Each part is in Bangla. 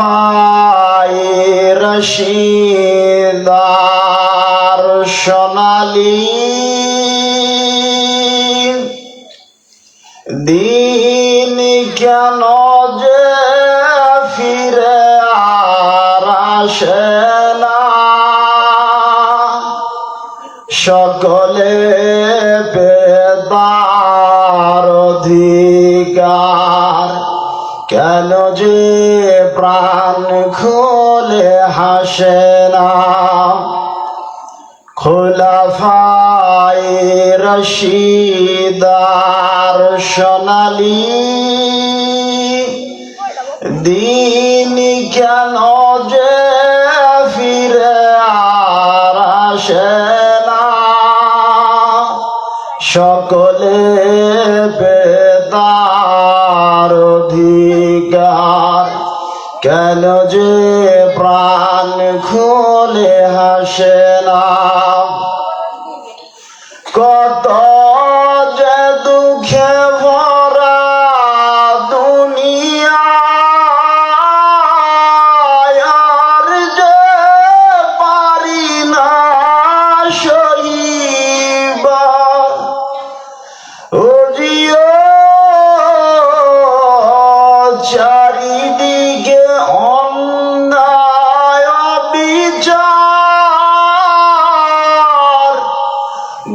খুলাফায়ে রশিদার সোনালী দিন কেন যে ফিরে আর আসে না, সকলে বেদার অধিকার কেন যে প্রাণ খুলে হাসে না। খুলাফায়ে রশিদার সোনালী দিন কেন যে ফিরে আর আসে না, সকলে বেদার অধিকার কেন যে প্রাণ খুলে হাসে না। কত যে দুঃখে ভরা দুনিয়া আর যে পারি না সহিবা, ও জিও চারিদিকে অন্যায় বিচার,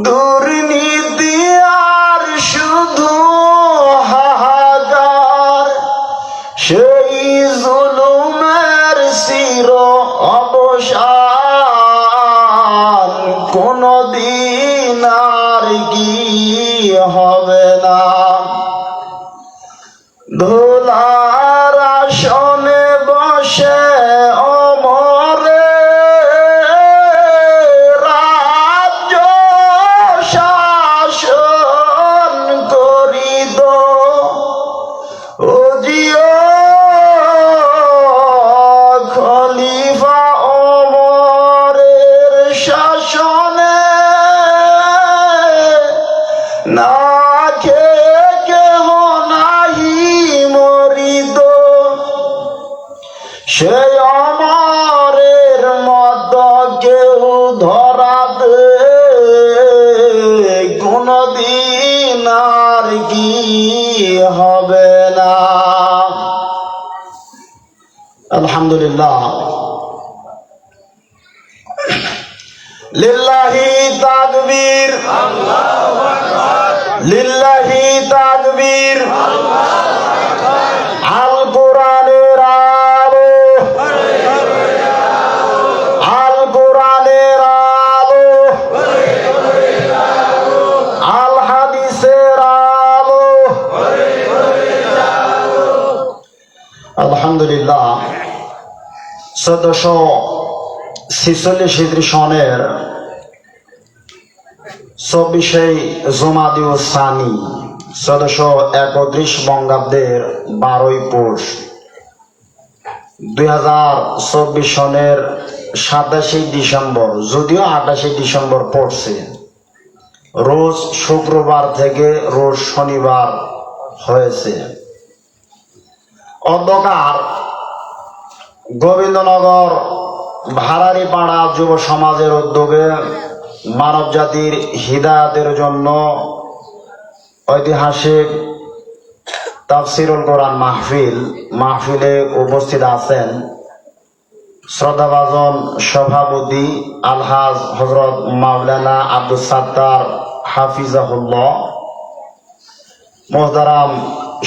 দুর্নীতি আর শুধু হাহাকার, সেই জুলুমের চির অবসান কোনদিন আর কি হবে না। ধুলার আসনে বসে অমরে রাজ্য শাসন করিত, ও জিও খলিফা ওমরের শাসনে না খেয়ে কেহ নাহি মরিত, সে অমরের মত কেউ ধরাতে কোনদিন আর কি হবে না। আলহামদুলিল্লাহ, লিল্লাহি তাকবীর, লিল্লাহি তাকবীর। আল কোরআনের আলো, আল কোরআনের আলো, আল হাদিসের আলো। আলহামদুলিল্লাহ, 1446 হিজরি সনের 24 জুমাদি সানি 1431 বঙ্গাব্দের 12 পৌষ 2024 সনের 27 ডিসেম্বর, যদিও 28 ডিসেম্বর পড়ছে, রোজ শুক্রবার থেকে রোজ শনিবার হয়েছে। অন্ধকার গোবিন্দনগর ভাড়ারিপাড়া যুব সমাজের উদ্যোগে মানব জাতির হিদায়াতের জন্য ঐতিহাসিক তাফসিরুল কোরআন মাহফিলে উপস্থিত আছেন শ্রদ্ধাভাজন সভাপতি আলহাজ হযরত মাওলানা আব্দুস সাত্তার হাফিজাহুল্লাহ। মুহতারাম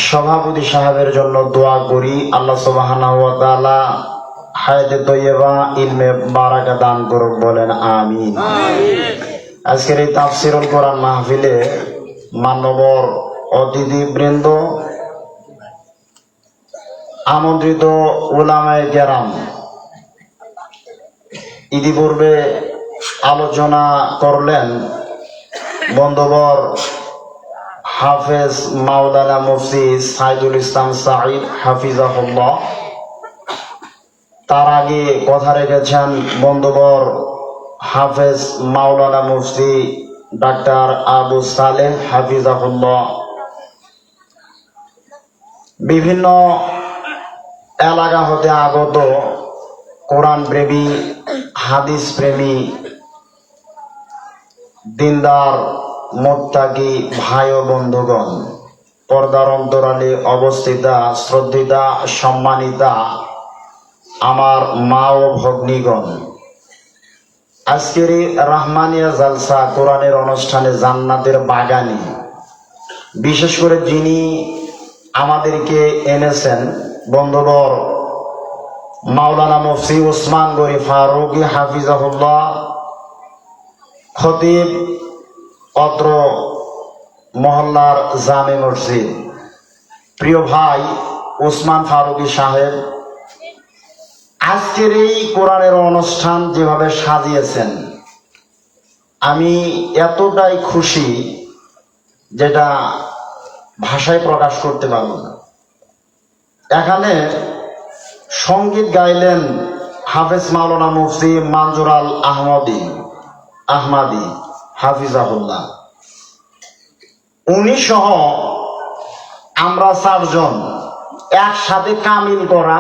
সভাপতি সাহেবের জন্য দোয়া করি, আল্লাহ সুবহানাহু ওয়া তাআলা হায়াতে তৈয়বা ইলমে বারাকা দান করুক, বলেন আমিন। আজকের এই তাফসিরুল কোরআন মাহফিলে মান্যবর অতিথিবৃন্দ, আমন্ত্রিত উলামায়ে কেরাম, ইতিপূর্বে আলোচনা করলেন বন্ধুবর হাফেজ মাওলানা মুফতি সাইদুল ইসলাম সাঈদ হাফিজাহুল্লাহ। তার আগে কথা রেখেছেন বন্ধুবর হাফেজ মাওলানা মুফতি ডাক্তার আবু সালেহ হাফিজাহুল্লাহ। বিভিন্ন এলাকা হতে আগত কোরআন প্রেমী, হাদিস প্রেমী, দিনদার মুত্তাকি ভাই ও বন্ধুগণ, পর্দার অন্তরালে অবস্থিতা শ্রদ্ধিতা সম্মানিতা আমার মা ও ভগ্নীগণ, আজকের এই রাহমানিয়া জালসা কোরআনের অনুষ্ঠানে জান্নাতের বাগানে বিশেষ করে যিনি আমাদেরকে এনেছেন বন্ধুবর মাওলানা মুফতি ওসমান গনি ফারুকী হাফিজাহুল্লাহ, খতিব অত্র মহল্লার জামে মসজিদ, প্রিয় ভাই ওসমান ফারুকী সাহেব, আজকের এই কোরআনের অনুষ্ঠান যেভাবে সাজিয়েছেন আমি এতটাই খুশি যেটা ভাষায় প্রকাশ করতে পারব না। এখানে সঙ্গীত গাইলেন হাফেজ মাওলানা মুফতি মঞ্জুর আল আহমাদি হাফিজাহুল্লাহ। উনি সহ আমরা 4 জন একসাথে কামিল করা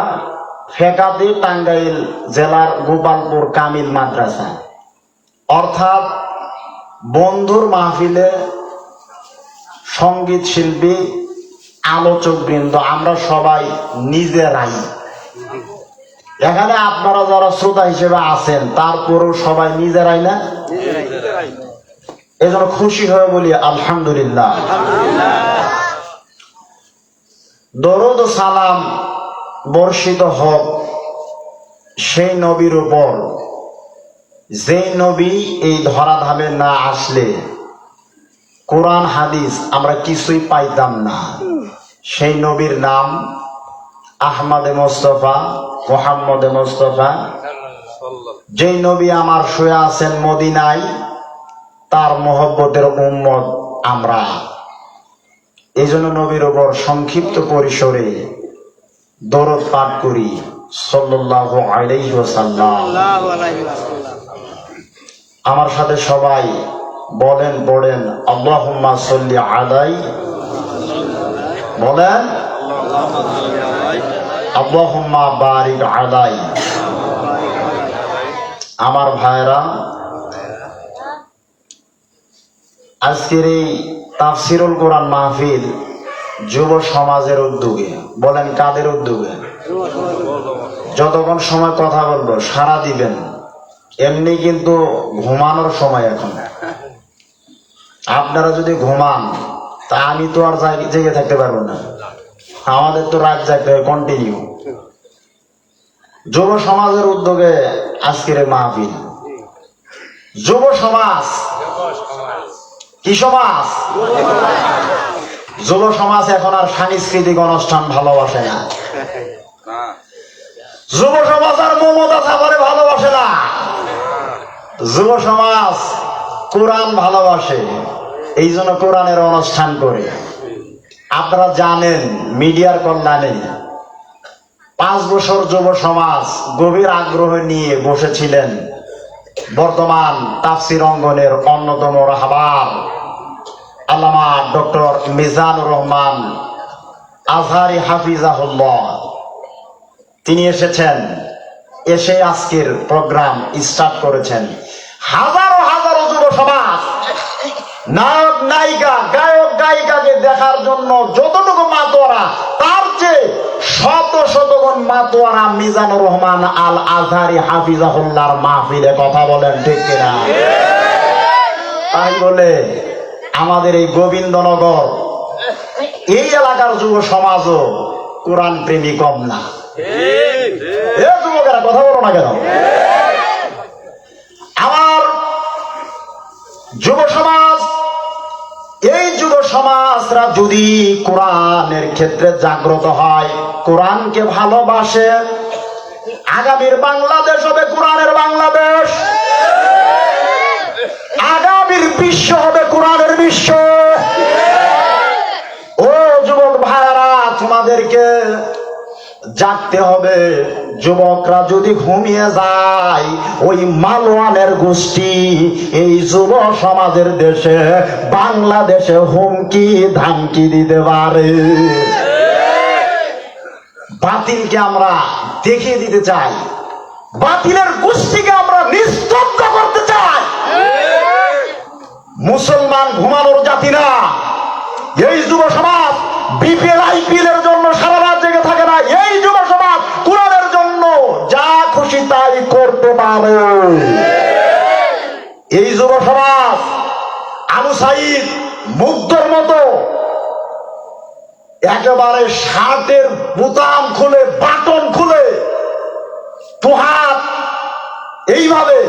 ফেকাতে টাঙ্গাইল জেলার গোপালপুর কামিল মাদ্রাসা, অর্থাৎ বন্ধুর মাহফিলে সঙ্গীত শিল্পী, আলোচক বৃন্দ আমরা সবাই নিজেরাই। এখানে আপনারা যারা শ্রোতা হিসেবে আছেন তারপরেও সবাই নিজেরাই না? এজন্য খুশি হয়ে বলি আলহামদুলিল্লাহ। দরুদ ও সালাম বর্ষিত হোক সেই নবীর উপর যেই নবী এই ধরাধামে না আসলে কোরআন হাদিস আমরা কিছুই পাইতাম না। সেই নবীর নাম আহমদে মোস্তফা, মুহাম্মদে মোস্তফা। যেই নবী আমার শুয়ে আছেন মদিনায়, তার মহব্বতের উম্মত আমরা। এই জন্য নবীর উপর সংক্ষিপ্ত পরিসরে দরুদ পাঠ করি সাল্লাল্লাহু আলাইহি ওয়াসাল্লাম। আমার সাথে সবাই বলেন পড়েন আল্লাহুম্মা সাল্লি আলাই, বলেন আল্লাহুম্মা বারিক আলাই। আমার ভাইরা, আজকের এই তাফসিরুল কোরআন মাহফিল যুব সমাজের উদ্যোগে, বলেন কাদের উদ্যোগে? যতক্ষণ সময় কথা বলবো সারা দিবেন, এমনি কিন্তু ঘুমানোর সময় এখন। আপনারা যদি ঘুমান তা আমি তো আর জেগে থাকতে পারবো না, আমাদের তো রাত জাগতে হয় কন্টিনিউ। যুব সমাজের উদ্যোগে আজকের মাহফিল। যুব সমাজ কি সমাজ? যুব সমাজ এখন আর সাংস্কৃতিক অনুষ্ঠান ভালোবাসে না। যুব সমাজ আর মমতা সাফারে ভালোবাসে না। যুব সমাজ কোরআন ভালোবাসে, এই জন্য কোরআনের অনুষ্ঠান করে। আপনারা জানেন মিডিয়ার কল্যাণে 5 বছর যুব সমাজ গভীর আগ্রহ নিয়ে বসেছিলেন বর্তমান তাফসির অঙ্গনের অন্যতম রাহবার আল্লামা ডক্টর মিজানুর রহমান আজহারি হাফিজাহুল্লাহ। তিনি এসেছেন, এসে আজকের প্রোগ্রাম স্টার্ট করেছেন। হাজারো হাজারো যুব সমাজ নায়ক নায়িকা, গায়ক গায়িকাকে দেখার জন্য যতটুকু মাতোয়ারা, তার চেয়ে শত শতগুণ মাতোয়ারা মিজানুর রহমান আল আজহারি হাফিজাহুল্লাহর মাহফিলে। কথা বলেন ঠিক কিনা? তাই বলে আমাদের এই গোবিন্দনগর এই এলাকার যুব সমাজও কোরআন প্রেমী কম না। যুবকেরা কথা বলো না কেন? আমার যুব সমাজ, এই যুব সমাজরা যদি কোরআনের ক্ষেত্রে জাগ্রত হয়, কোরআনকে ভালোবাসে, আগামীর বাংলাদেশ হবে কোরআনের বাংলাদেশ, আগামীর বিশ্ব হবে কোরআনের বিশ্ব। ও যুবক ভাইরা, তোমাদেরকে জাগতে হবে। যুবকরা যদি ঘুমিয়ে যায়, ওই মালওয়ানের গোষ্ঠী এই যুব সমাজের দেশে, বাংলাদেশে হুমকি ধামকি দিতে পারে। বাতিলকে আমরা দেখিয়ে দিতে চাই, বাতিলের গোষ্ঠীকে আমরা নিস্তব্ধ করতে চাই। মুসলমান ঘুমানোর জাতি না। এই যুব সমাজ বিপিএল আইপিএল এর জন্য সারা রাত জেগে থাকে না। এই যুব সমাজ কোরআনের জন্য যা খুশি তাই করতে পারে। এই যুব সমাজ আবু সাইদ মুগ্ধর মতো একেবারে শার্টের বোতাম খুলে, বাটন খুলে, দুহাত এইভাবে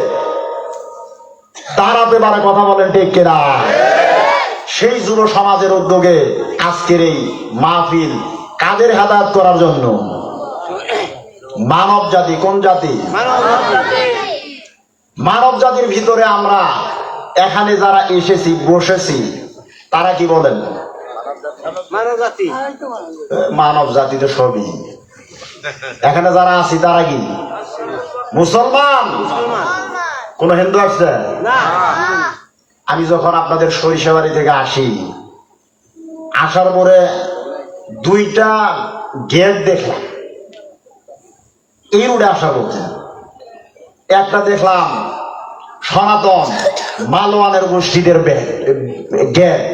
দাঁড়াতে পারে। কথা বলেন ঠিক কিনা? সেই যুব সমাজের উদ্যোগে আজকের এই মাহফিল কাদের হেদায়েত করার জন্য? মানব জাতি। কোন জাতি? মানব জাতির ভিতরে আমরা এখানে যারা এসেছি, বসেছি, তারা কি বলেন? মানব জাতি তো সবই। এখানে যারা আছি তারা কি মুসলমান? কোন হিন্দু আছে? আমি যখন আপনাদের সরিষাবাড়ি থেকে আসি, আসার পরে দুইটা গেট দেখলাম এই রোডে আসা বলছে। একটা দেখলাম সনাতন মালওয়ানের গোষ্ঠীদের গেট,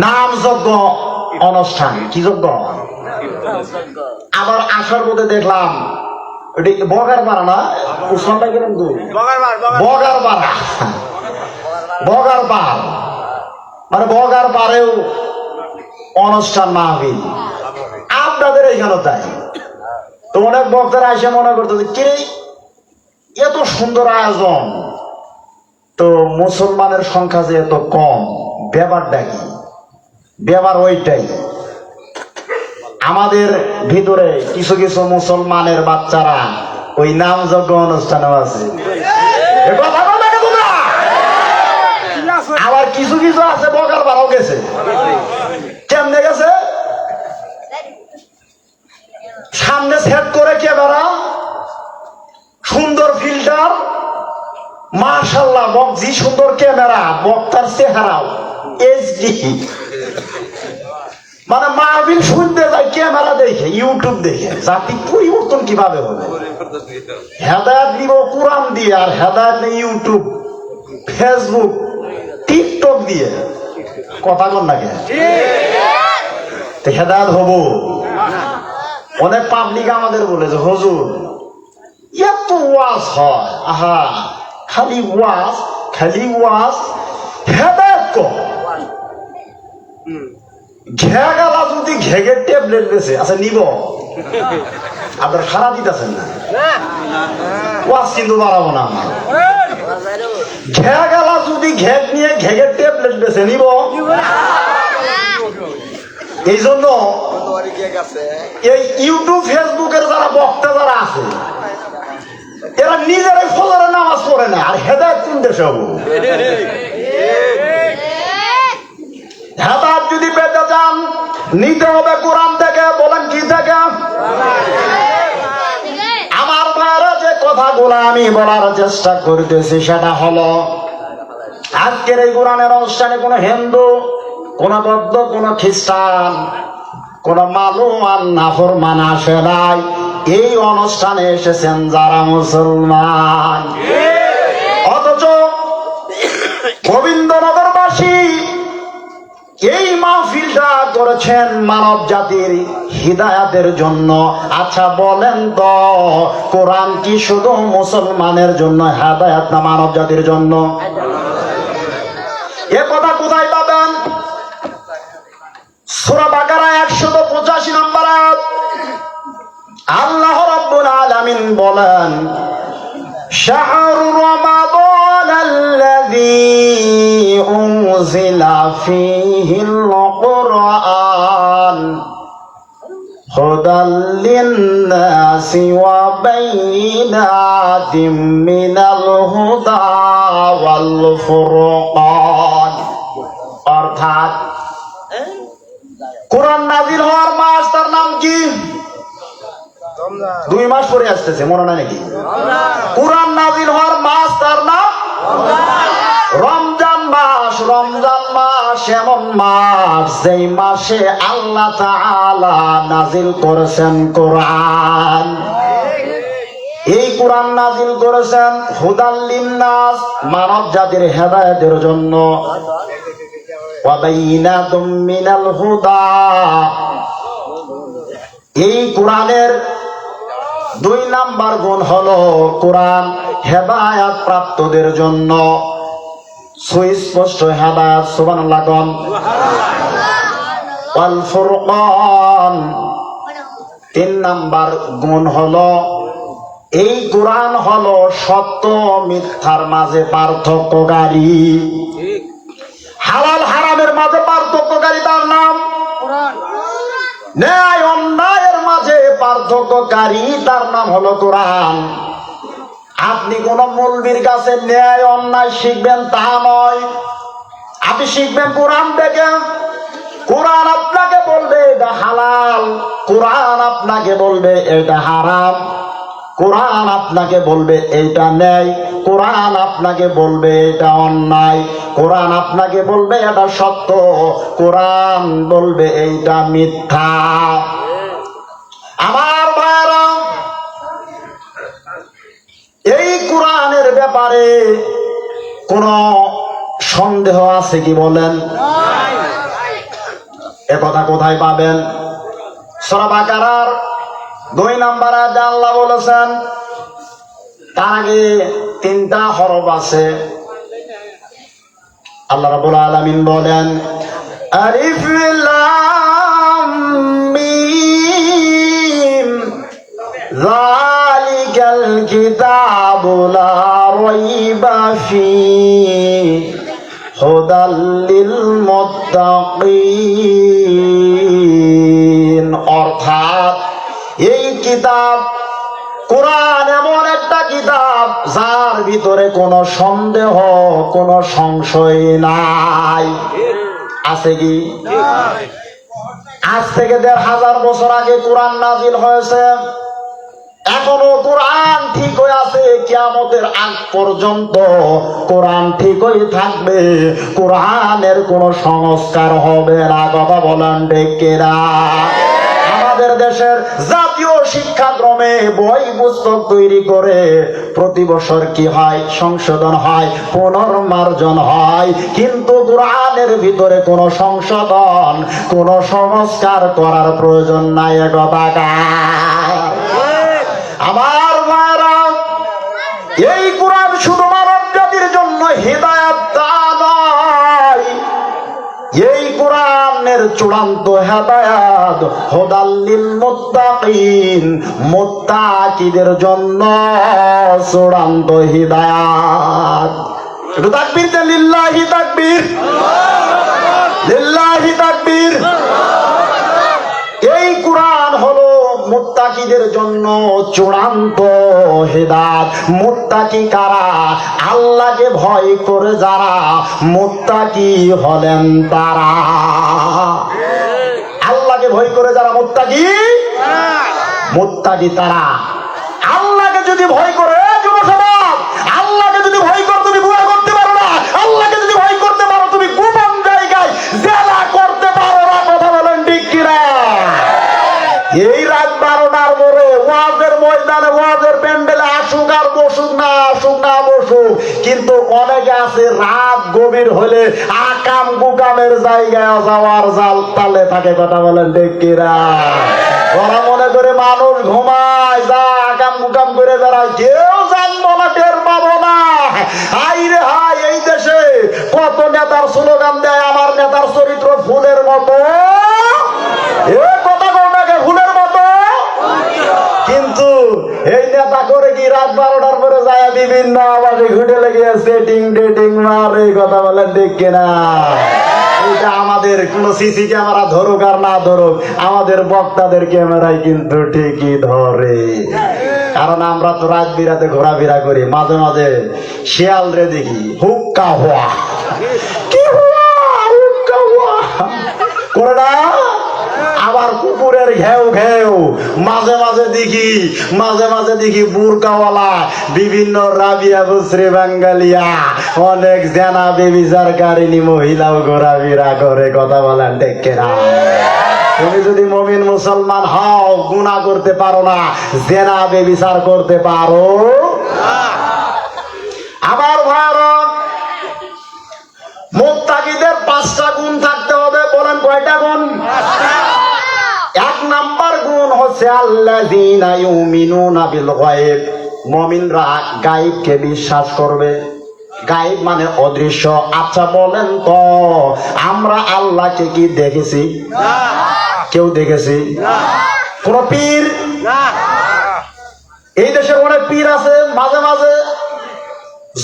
নাম যজ্ঞ অনুষ্ঠান। কি যজ্ঞ? আবার আসার পথে দেখলাম বগার পাড়া না, উসমানটা গেলাম তো বগার পাড়া, বগার পাড় মানে বগার পাড়েও অনুষ্ঠান মাহফিল। আপনাদের এইখানে তাই তো অনেক বক্তারা এসে মনে করতো যে কে এত সুন্দর আয়োজন, তো মুসলমানের সংখ্যা যে এত কম, ব্যাপারটা কি? ব্যাপার ওইটাই, আমাদের ভিতরে কিছু কিছু মুসলমানের বাচ্চারা ওই নামযজ্ঞ অনুষ্ঠানেও আছে। আবার কিছু কিছু আছে বকার বাড়াও গেছে। কেমনে গেছে? সামনে সেট করে ক্যামেরা, সুন্দর ফিল্টার, মাশাআল্লাহ জি সুন্দর ক্যামেরা, বক্তার চেহারাও এইচডি। মানে মাহফিল শুনতে যায় ক্যামেরা দেখে, ইউটিউব দেখে। জাতি পরিবর্তন কিভাবে হবে? হেদায়েত দিব কোরআন দিয়ে, আর হেদায়েত নেই ইউটিউব, ফেসবুক, টিকটক দিয়ে। কথা কন না কেন? হেদায়েত হব? অনেক পাবলিক আমাদের বলে যে হুজুর এত ওয়াজ হয়, আহা খালি ওয়াজ, খালি ওয়াজ, হেদায়েত কম। ঘেগালা যদি ঘেগের ট্যাবলেট বেছে আচ্ছা নিব, আপনার সারা দিতেছেন না, ওয়াজ কিন্তু বাড়াবো না। ঘেগালা যদি ঘেগ নিয়ে ঘেগের ট্যাবলেট বেছে নিব। এই জন্য এই ইউটিউব ফেসবুকের যারা বক্তা যারা আছে, এরা নিজেরাই ফজরের নামাজ পড়ে না, আর হেদায়েত কোন দেশে হবো? হেদায়েত যদি পেতে চান নিতে হবে কোরআন থেকে। বলেন কি থেকে? আমার ভাইরা যে কথাগুলো আমি বলার চেষ্টা করতেছি সেটা হলো, আজকের এই কোরআনের অনুষ্ঠানে কোনো হিন্দু, কোন বৌদ্ধ, কোন খ্রিস্টান, কোন মালুমান নাফরমান আসে নাই। এই অনুষ্ঠানে এসেছেন যারা মুসলমান। অথচ গোবিন্দনগরবাসী এই মাহফিলটা করেছেন মানব জাতির হিদায়াতের জন্য। আচ্ছা বলেন তো, কোরআন কি শুধু মুসলমানের জন্য হেদায়াত না মানব জাতির জন্য? এ কথা কোথায় পাবেন? সূরা বাকারা 185 নম্বর আয়াত। আল্লাহ রাব্বুল আলামিন বলেন, শাহরু রমাদানাল্লাযী উনজিলা ফীহিল কুরআন হুদাল লিন-নাসি ওয়া বাইয়িনাতিম মিনাল হুদা ওয়াল ফুরকান। অর্থাৎ কোরআন নাযিল হওয়ার মাস, তার নাম কি? 2 মাস পরে আসতেছে, মনে নাই নাকি? কোরআন নাযিল হওয়ার মাস, তার নাম রমজান মাস। রমজান মাস এমন মাস যেই মাসে আল্লাহ তাআলা নাজিল করেছেন কোরআন। এই কোরআন নাজিল করেছেন হুদাল লিন্নাস, মানব জাতির হেদায়েতের জন্য, ওয়া বাইনাতুম মিনাল হুদা। এই কোরআনের 2 নাম্বার গুণ হলো কোরআন হেদায়েত প্রাপ্তদের জন্য সুস্পষ্ট হেদায়েত। সুবহানাল্লাহ কোন। ওয়াল ফুরকান 3 নাম্বার গুণ হলো এই কোরআন হলো সত্য মিথ্যার মাঝে পার্থক্যকারী, হালাল হারামের মাঝে পার্থক্যকারী, তার নাম কোরআন। ন্যায় অন্যায়ের মাঝে পার্থক্যকারী, তার নাম হলো কোরআন। আপনি কোন মৌলবীর কাছে ন্যায় অন্যায় শিখবেন তা নয়, আপনি শিখবেন কোরআন থেকে। কোরআন আপনাকে বলবে এটা হালাল, কোরআন আপনাকে বলবে এটা হারাম, কোরআন আপনাকে বলবে এইটা ন্যায়, কোরআন আপনাকে বলবে এটা অন্যায়, কোরআন আপনাকে বলবে এটা সত্য, কোরআন বলবে এইটা মিথ্যা। আমার ভাইরা, এই কোরআনের ব্যাপারে কোন সন্দেহ আছে কি বলেন? এ কথা কোথায় পাবেন? সূরা বাকারার 2 নাম্বার আয়াতে আল্লাহ বলেছেন, তার আগে 3টা হরফ আছে। আল্লাহ রাব্বুল আলামিন বলেন, আলিফ লাম মিম যালিকাল কিতাবু লা রাইবা ফীহি হুদাল লিল মুত্তাকিন। অর্থাৎ এই কিতাব কোরআন এমন একটা কিতাব যার ভিতরে কোনো সন্দেহ, কোনো সংশয় নাই। আছে কি? আজ থেকে 1500 বছর আগে কোরআন নাজিল হয়েছে, এখনো কোরআন ঠিক হয়ে আছে, কিয়ামতের আগ পর্যন্ত কোরআন ঠিক হয়ে থাকবে, কোরআনের কোনো সংস্কার হবে না। কথা বলেন ঠিক কিনা? আমাদের দেশের জাতীয় শিক্ষাক্রমে বই পুস্তক তৈরি করে প্রতি বছর কি হয়? সংশোধন হয়, পুনর্মার্জন হয়, কিন্তু কোরআনের ভিতরে কোনো সংশোধন, কোনো সংস্কার করার প্রয়োজন নাই। কথা আমার ভাইরা, এই কোরআন শুধু মানব জাতির জন্য হিদায়াত তা নয়, এই কোরআনের চূড়ান্ত হেদায়াত হুদাল লিল মুত্তাকিন, মুত্তাকিদের জন্য চূড়ান্ত হিদায়াত। একটু তাকবীর দেন, লিল্লাহি তাকবীর, লিল্লাহি তাকবীর। এই কোরআন হলো মুত্তাকিদের জন্য চূড়ান্ত হেদায়েত। মুত্তাকি কারা? আল্লাহকে ভয় করে যারা, মুত্তাকি হলেন তারা। আল্লাহকে ভয় করে যারা মুত্তাকি, মুত্তাকি তারা। আল্লাহকে যদি ভয় করে, যুব সমাজ, আল্লাহকে যদি ভয় করে তুমি গুনাহ করতে পারো না, আল্লাহকে যদি ভয় করতে পারো তুমি গোপন জায়গায় জেলা করতে পারো না। কথা বলেন ঠিক কিনা? এই রাত 12টার পরে ওয়াজের ময়দানে, ওয়াজের প্যান্ডেলে আসুক আর বসুক, না আসুক না বসুক, কিন্তু অনেকে আছে রাত গভীর হলে আকাম গুকামের জায়গায় যাওয়ার জাল তালে থাকে। কথা বলেন ঠিক কিনা? ওরা মনে করে মানুষ ঘুমায়, যা আকাম গুকাম করে বেড়ায়, কেউ জানবো না, টের পাবো না। হাই রে হাই, এই দেশে কত নেতার স্লোগান দেয়, আমার নেতার চরিত্র ফুলের মতো, এ কথা কোনটাকে ফুলের মতো, কিন্তু এই নেতা করে কি রাত 12টার পরে যায় বিভিন্ন আবাসে ঘুটে লেগে সেটিং ডেটিং মারে। কথা বলেন ঠিক কিনা? এটা আমাদের কোন সিসি ক্যামেরা ধরুক আর না ধরুক, আমাদের বক্তাদের ক্যামেরায় কিন্তু ঠিকই ধরে। কারণ আমরা তো রাত বিরাতে ঘোরাফেরা করি, মাঝে মাঝে শিয়াল রে দেখি হুক্কা হওয়া, কি হওয়া, হুক্কা হওয়া করে না, আবার কুকুর পুকুরের ঘেউ ঘেউ, মাঝে মাঝে দেখি বুরকাওয়ালা বিভিন্ন রাবিয়া বুসরি বাঙ্গালিয়া অনেক জেনা বেবিচারকারিনী মহিলাও ঘোরাফেরা করে। কথা বলেন ঠিক কিনা? তুমি যদি মুমিন মুসলমান হও, গুনাহ করতে পারো না, জেনা বেবিচার করতে পারো না। আমার ভাইরা, মুত্তাকিদের 5টা গুণ থাকতে হবে। বলেন কয়টা গুণ? 1 নাম্বার গুণ হচ্ছে আল্লাযীনা ইউমিনুনা বিল গায়ব। মুমিনরা গায়বকে বিশ্বাস করবে। গায়ব মানে অদৃশ্য। আচ্ছা বলেন তো, আমরা আল্লাহকে কি দেখেছি? না। কেউ দেখেছি? না। কোন পীর? না। এই দেশে অনেক পীর আছে, মাঝে মাঝে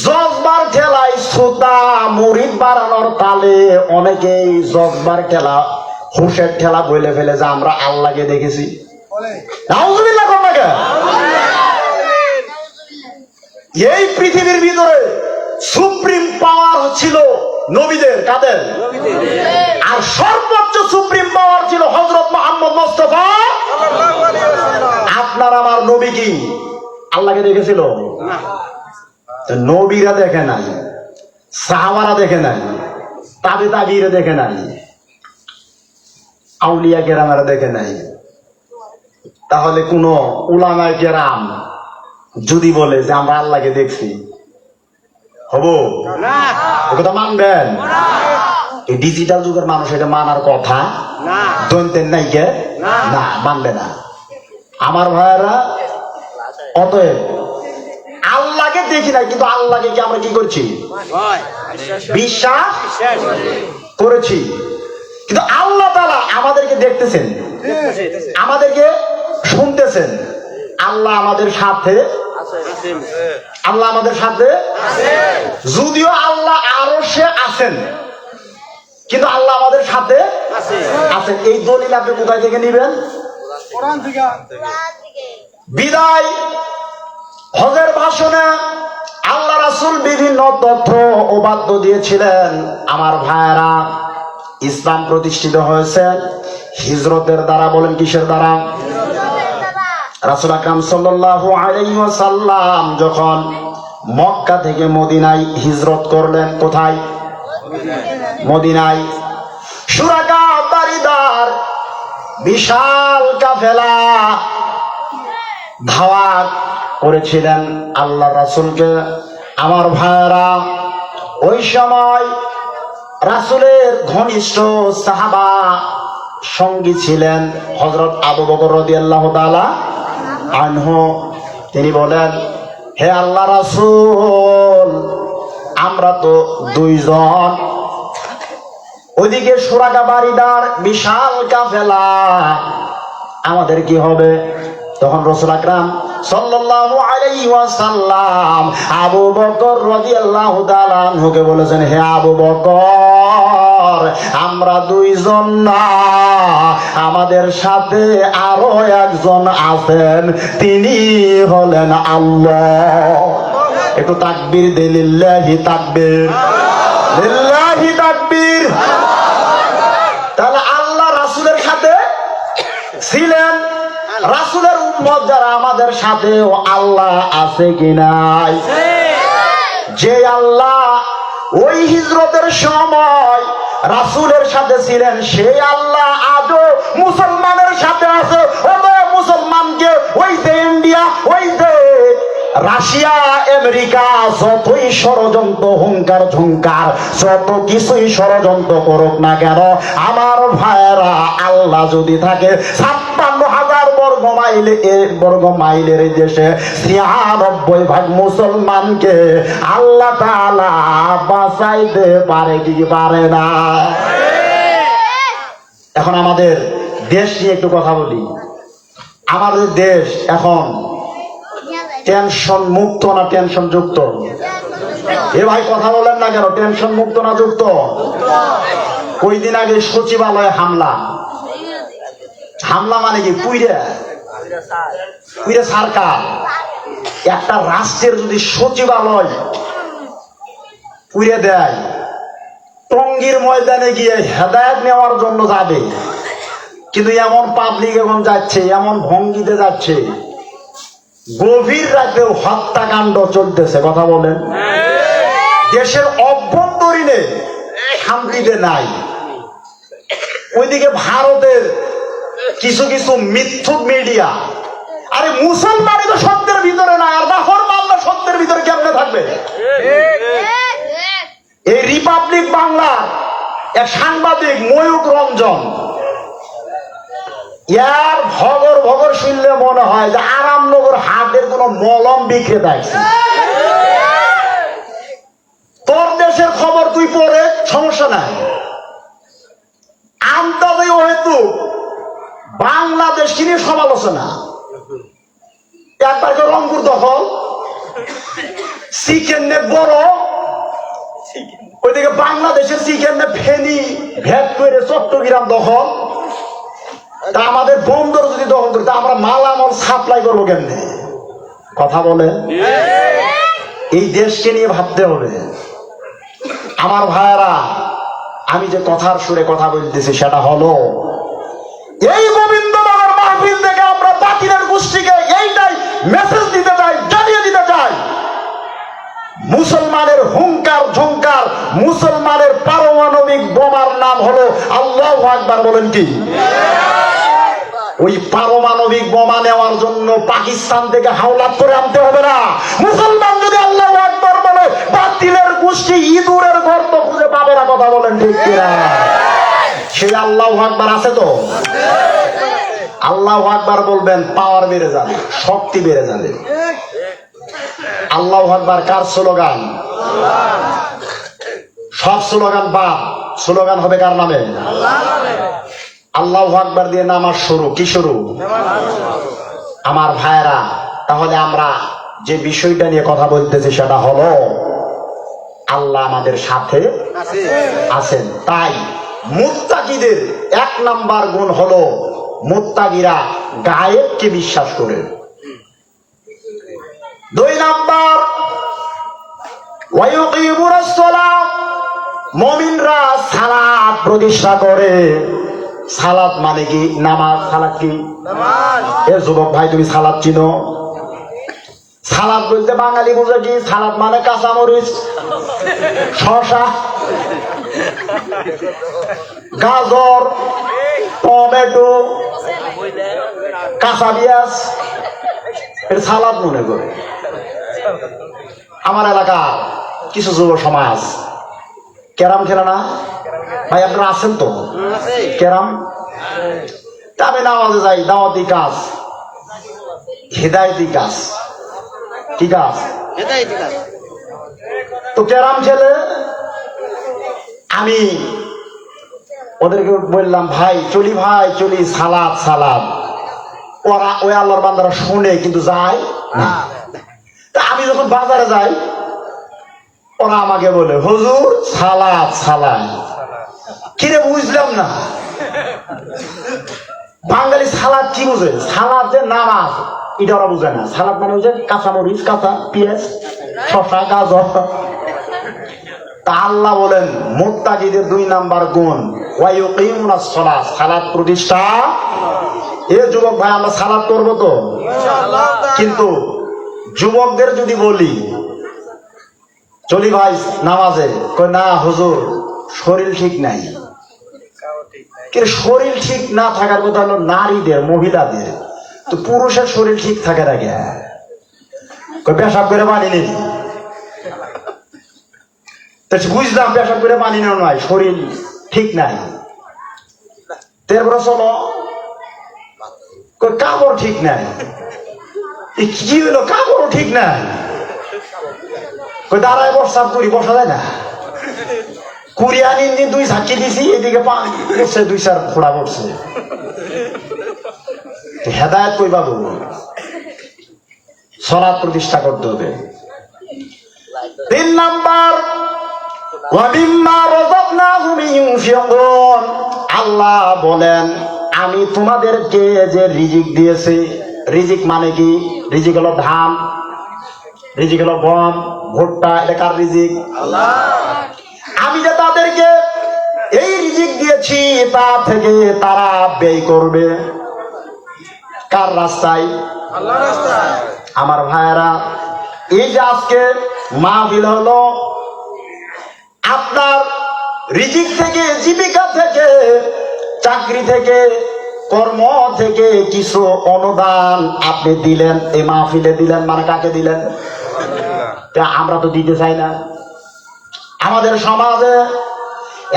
জজবার খেলায় শ্রোতা মুরিদ বাড়ানোর তালে অনেকেই জজবার খেলা, হুশের খেলা বলে ফেলে যে আমরা আল্লাহকে দেখেছি। নাউজুবিল্লাহ কোন না? এই পৃথিবীর ভিতরে সুপ্রিম পাওয়ার ছিল নবীদের। কাদের? আর সর্বোচ্চ সুপ্রিম পাওয়ার ছিল হযরত মুহাম্মদ মুস্তাফা। আপনার আমার নবী কি আল্লাহকে দেখেছিল? না। নবীরা দেখে নাই, সাহাবারা দেখে নাই, তাবিঈরা দেখে নাই, আউলিয়া কেরামেরা দেখে নাই। তাহলে কোন উলামায়ে কেরাম যদি বলে যে আমরা আল্লাহকে দেখছি, হবো? এ কথা মানবেন? এই ডিজিটাল যুগের মানুষ এটা মানার কথা দন্তেন নাই কে? না, মানবে না। আমার ভাইয়েরা, অতএব আল্লাহকে দেখি নাই, কিন্তু আল্লাহকে কি আমরা কি করছি? বিশ্বাস করেছি। কিন্তু আল্লাহ তাআলা আমাদেরকে দেখতেছেন, আমাদেরকে শুনতেছেন। আল্লাহ আমাদের সাথে, আল্লাহ আমাদের সাথে। যদিও আল্লাহ আরশে আছেন, কিন্তু আল্লাহ আমাদের সাথে আছেন। এই দলিল আপনি কোথায় থেকে নেবেন? কোরআন থেকে। বিদায় হজের ভাষণে আল্লাহ রাসূল বিভিন্ন তথ্য ও বাদ্য দিয়েছিলেন। আমার ভাইয়েরা, ইসলাম প্রতিষ্ঠিত হয়েছে হিজরতের দ্বারা। বলেন কিসের দ্বারা? রাসূল আকরাম সাল্লাল্লাহু আলাইহি ওয়াসাল্লাম যখন মক্কা থেকে মদিনায় হিজরত করলেন। কোথায়? মদিনায়। সুরাকা বারিদার বিশাল কাফেলা ধাওয়াত করেছিলেন আল্লাহ রাসূলকে। আমার ভাইয়েরা, ওই সময় রাসূলের ঘনিষ্ঠ সাহাবা সঙ্গী ছিলেন হযরত আবু বকর রাদিয়াল্লাহু তাআলা আনহু। তিনি বলেন, হে আল্লাহ রাসূল, আমরা তো 2 জন, ওইদিকে সুরাকা বারিদার বিশাল কাফেলা, আমাদের কি হবে? তখন রাসূল আকরাম সাল্লাল্লাহু আলাইহি ওয়াসাল্লাম আবু বকর রাদিয়াল্লাহু তাআলা আনহুকে বলেছেন, হে আবু বকর, আমরা 2 জন না, আমাদের সাথে আরো একজন আছেন, তিনি হলেন আল্লাহ। একটু তাকবীর দে, লিল্লাহি তাকবীর, লিল্লাহি তাকবীর। তাহলে আল্লাহ রাসূলের সাথে ছিলেন। রাসূলের উম্মত যারা, আমাদের সাথেও আল্লাহ আছে কি নাই? যে আল্লাহ ওই হিজরতের সময় রাসূলের সাথে ছিলেন, সেই আল্লাহ আজও মুসলমানের সাথে আছে। মুসলমানকে ওই যে ইন্ডিয়া, ওই যে রাশিয়া, আমেরিকা যতই ষড়যন্ত্র, হুঙ্কার ঝুঙ্কার, যত কিছুই ষড়যন্ত্র করুক না কেন, আমার ভাইয়েরা, আল্লাহ যদি থাকে 56,000 বর্গ মাইলের এই দেশে 96% মুসলমানকে আল্লাহ তাআলা বাঁচাইতে পারে কি পারে না? এখন আমাদের দেশ নিয়ে একটু কথা বলি। আমাদের দেশ এখন টেনশন মুক্ত না টেনশন যুক্ত? এ ভাই কথা বলেন না কেন? টেনশন মুক্ত না যুক্ত? কয়দিন আগে সচিবালয়ে হামলা। হামলা মানে কি? পুইরে সরকার। একটা রাষ্ট্রের যদি সচিবালয় পুইরে দেয়, টঙ্গীর ময়দানে গিয়ে হেদায়েত নেওয়ার জন্য যাবে, কিন্তু এমন পাবলিক এখন যাচ্ছে, এমন ভঙ্গিতে যাচ্ছে, গভীর রাতেও হত্যাকাণ্ড চলতেছে। কথা বলেন, দেশের অভ্যন্তরীণে শান্তিতে নাই। ওইদিকে ভারতের কিছু কিছু মিথ্যুক মিডিয়া, আরে মুসলমানই তো সত্যের ভিতরে না, আর বাহর মামলা সত্যের ভিতরে কেমনে থাকবে? এই রিপাবলিক বাংলার এক সাংবাদিক ময়ূক রঞ্জন, ইয়ার ভগর ভগর শুনলে মনে হয় যে আরামনগর হাটের কোন মলম বিক্রেতা আছে। তোর দেশের খবর তুই পড়ে সমস্যা নাই, আন্দাজে হয়তো বাংলাদেশকে নিয়ে সমালোচনা। একবার রংপুর দখল, চিকেন নে বড়, ওইদিকে বাংলাদেশের চিকেন নে ফেনি ভেদ করে চট্টগ্রাম দখল। তা আমাদের বন্দর যদি দখল করি, তা আমরা মালামাল সাপ্লাই করবো কেমনে? কথা বলে, এই দেশকে নিয়ে ভাবতে হবে। আমার ভাইয়েরা, আমি যে কথার সুরে কথা বলতেছি সেটা হলো, এই গোবিন্দনগর মাহফিল থেকে আমরা বাতিলের গোষ্ঠীকে এইটাই মেসেজ দিতে চাই, জানিয়ে দিতে চাই, মুসলমানের হুঙ্কার ঝুঙ্কার, মুসলমানের পারমাণবিক বোমার নাম হলো আল্লাহু আকবার। বলেন কি? ওই পারমাণবিক বোমা নেওয়ার জন্য পাকিস্তান থেকে হাওলাত করে আনতে হবে না। মুসলমান যদি আল্লাহু আকবার বলে, বাতিলের গোষ্ঠী ইঁদুরের গর্ত খুঁজে পাবে না। কথা বলেন ঠিক কিনা? সেই আল্লাহু আকবার আছে তো? আল্লাহু আকবার বলবেন, পাওয়ার বেড়ে যাবে, শক্তি বেড়ে যাবে। আল্লাহু আকবার কার স্লোগান? সব স্লোগান বাদ, স্লোগান হবে কার নামে? আল্লাহু আকবার দিয়ে নামাজ শুরু। কি শুরু? আমার ভাইয়েরা, তাহলে আমরা যে বিষয়টা নিয়ে কথা বলতেছি সেটা হলো, আল্লাহ আমাদের সাথে আছেন। তাই মুত্তাকিদের এক নাম্বার গুণ হলো, মুত্তাকিরা গায়েবকে বিশ্বাস করে। দুই নাম্বার, ওয়ায়ুকিমুনাস সালাত, মুমিনরা সালাত প্রতিষ্ঠা করে। সালাত মানে কি? নামাজ। সালাত কি? নামাজ। এ যুবক ভাই, তুমি সালাত চিনো? সালাদ বলতে বাঙালি বুঝে কি? সালাদ মানে কাঁচামরিচ, শসা, গাজর, টমেটো, কাঁচা পেঁয়াজ, এটা সালাদ মনে করে। আমার এলাকা কিছু যুব সমাজ ক্যারাম খেলে না ভাই? আপনারা আছেন তো ক্যারাম? তা আমি নামাজে যাই, দাওয়াতি কাজ, হেদায়েতি কাজ। কি কাজ? তো ক্যারাম খেলে আমি ওদেরকে বললাম, ভাই চলি, ভাই চলি, সালাদ সালাদ। ওরা ওই আল্লাহর বান্দারা শুনে কিন্তু যায় না। তা আমি যখন বাজারে যাই, ওরা আমাকে বলে, হুজুর সালাদ সালাদ। কিরে বুঝলাম না, বাঙালি সালাদ কি বুঝে? সালাদ যে নামাজ, এটা ওরা বুঝে না। সালাদ মানে ওই যে কাঁচামরিচ, কাঁচা পেঁয়াজ, শসা, গাজর। তা আল্লাহ বলেন, মুত্তাকিদের দুই নাম্বার গুণ, ওয়ায়ুকিমুনাস সালাত, সালাত প্রতিষ্ঠা। এ যুবক ভাই, আমরা সালাত করবো তো? কিন্তু যুবকদের যদি বলি, চলি ভাই নামাজে, কই না হুজুর শরীর ঠিক নাই। কিন্তু শরীর ঠিক না থাকার কথা হলো নারীদের, মহিলাদের। তো পুরুষের শরীর ঠিক থাকে না কে? পেশাব করে পানি নেই। বুঝলাম পেশাব করে পানি নেওয়া নয়, শরীর ঠিক নাই। তারপরে চলো, কাপড় ঠিক নাই। কি হলো? কাপড়ও ঠিক নাই। দাঁড়ায় বসাব করি, বসা যায় না। কুরিয়ান ইঞ্জিন দুই ঝাঁকি দিছি, এদিকে পানি পড়ছে, দুই চার ফোড়া পড়ছে। হেদায়েত কই পাবো? সালাত প্রতিষ্ঠা করতে হবে। তিন নাম্বার, আল্লাহ বলেন, আমি তোমাদেরকে যে রিজিক দিয়েছি। রিজিক মানে কি? রিজিক হলো ধান, রিজিক হলো গম, ভুট্টা। এটা কার রিজিক? আল্লাহ। আমি যে তাদেরকে এই রিজিক দিয়ে দিয়েছি তা থেকে তারা ব্যয় করবে কার রাস্তায়? আল্লাহর রাস্তায়। আমার ভাইয়েরা, এই যে আজকে মাহফিল হলো, আপনার রিজিক থেকে, জীবিকা থেকে, চাকরি থেকে, কর্ম থেকে কিছু অনুদান আপনি দিলেন, এই মাহফিলে দিলেন, মানে কাকে দিলেন? তা আমরা তো দিতে চাই না। আমাদের সমাজে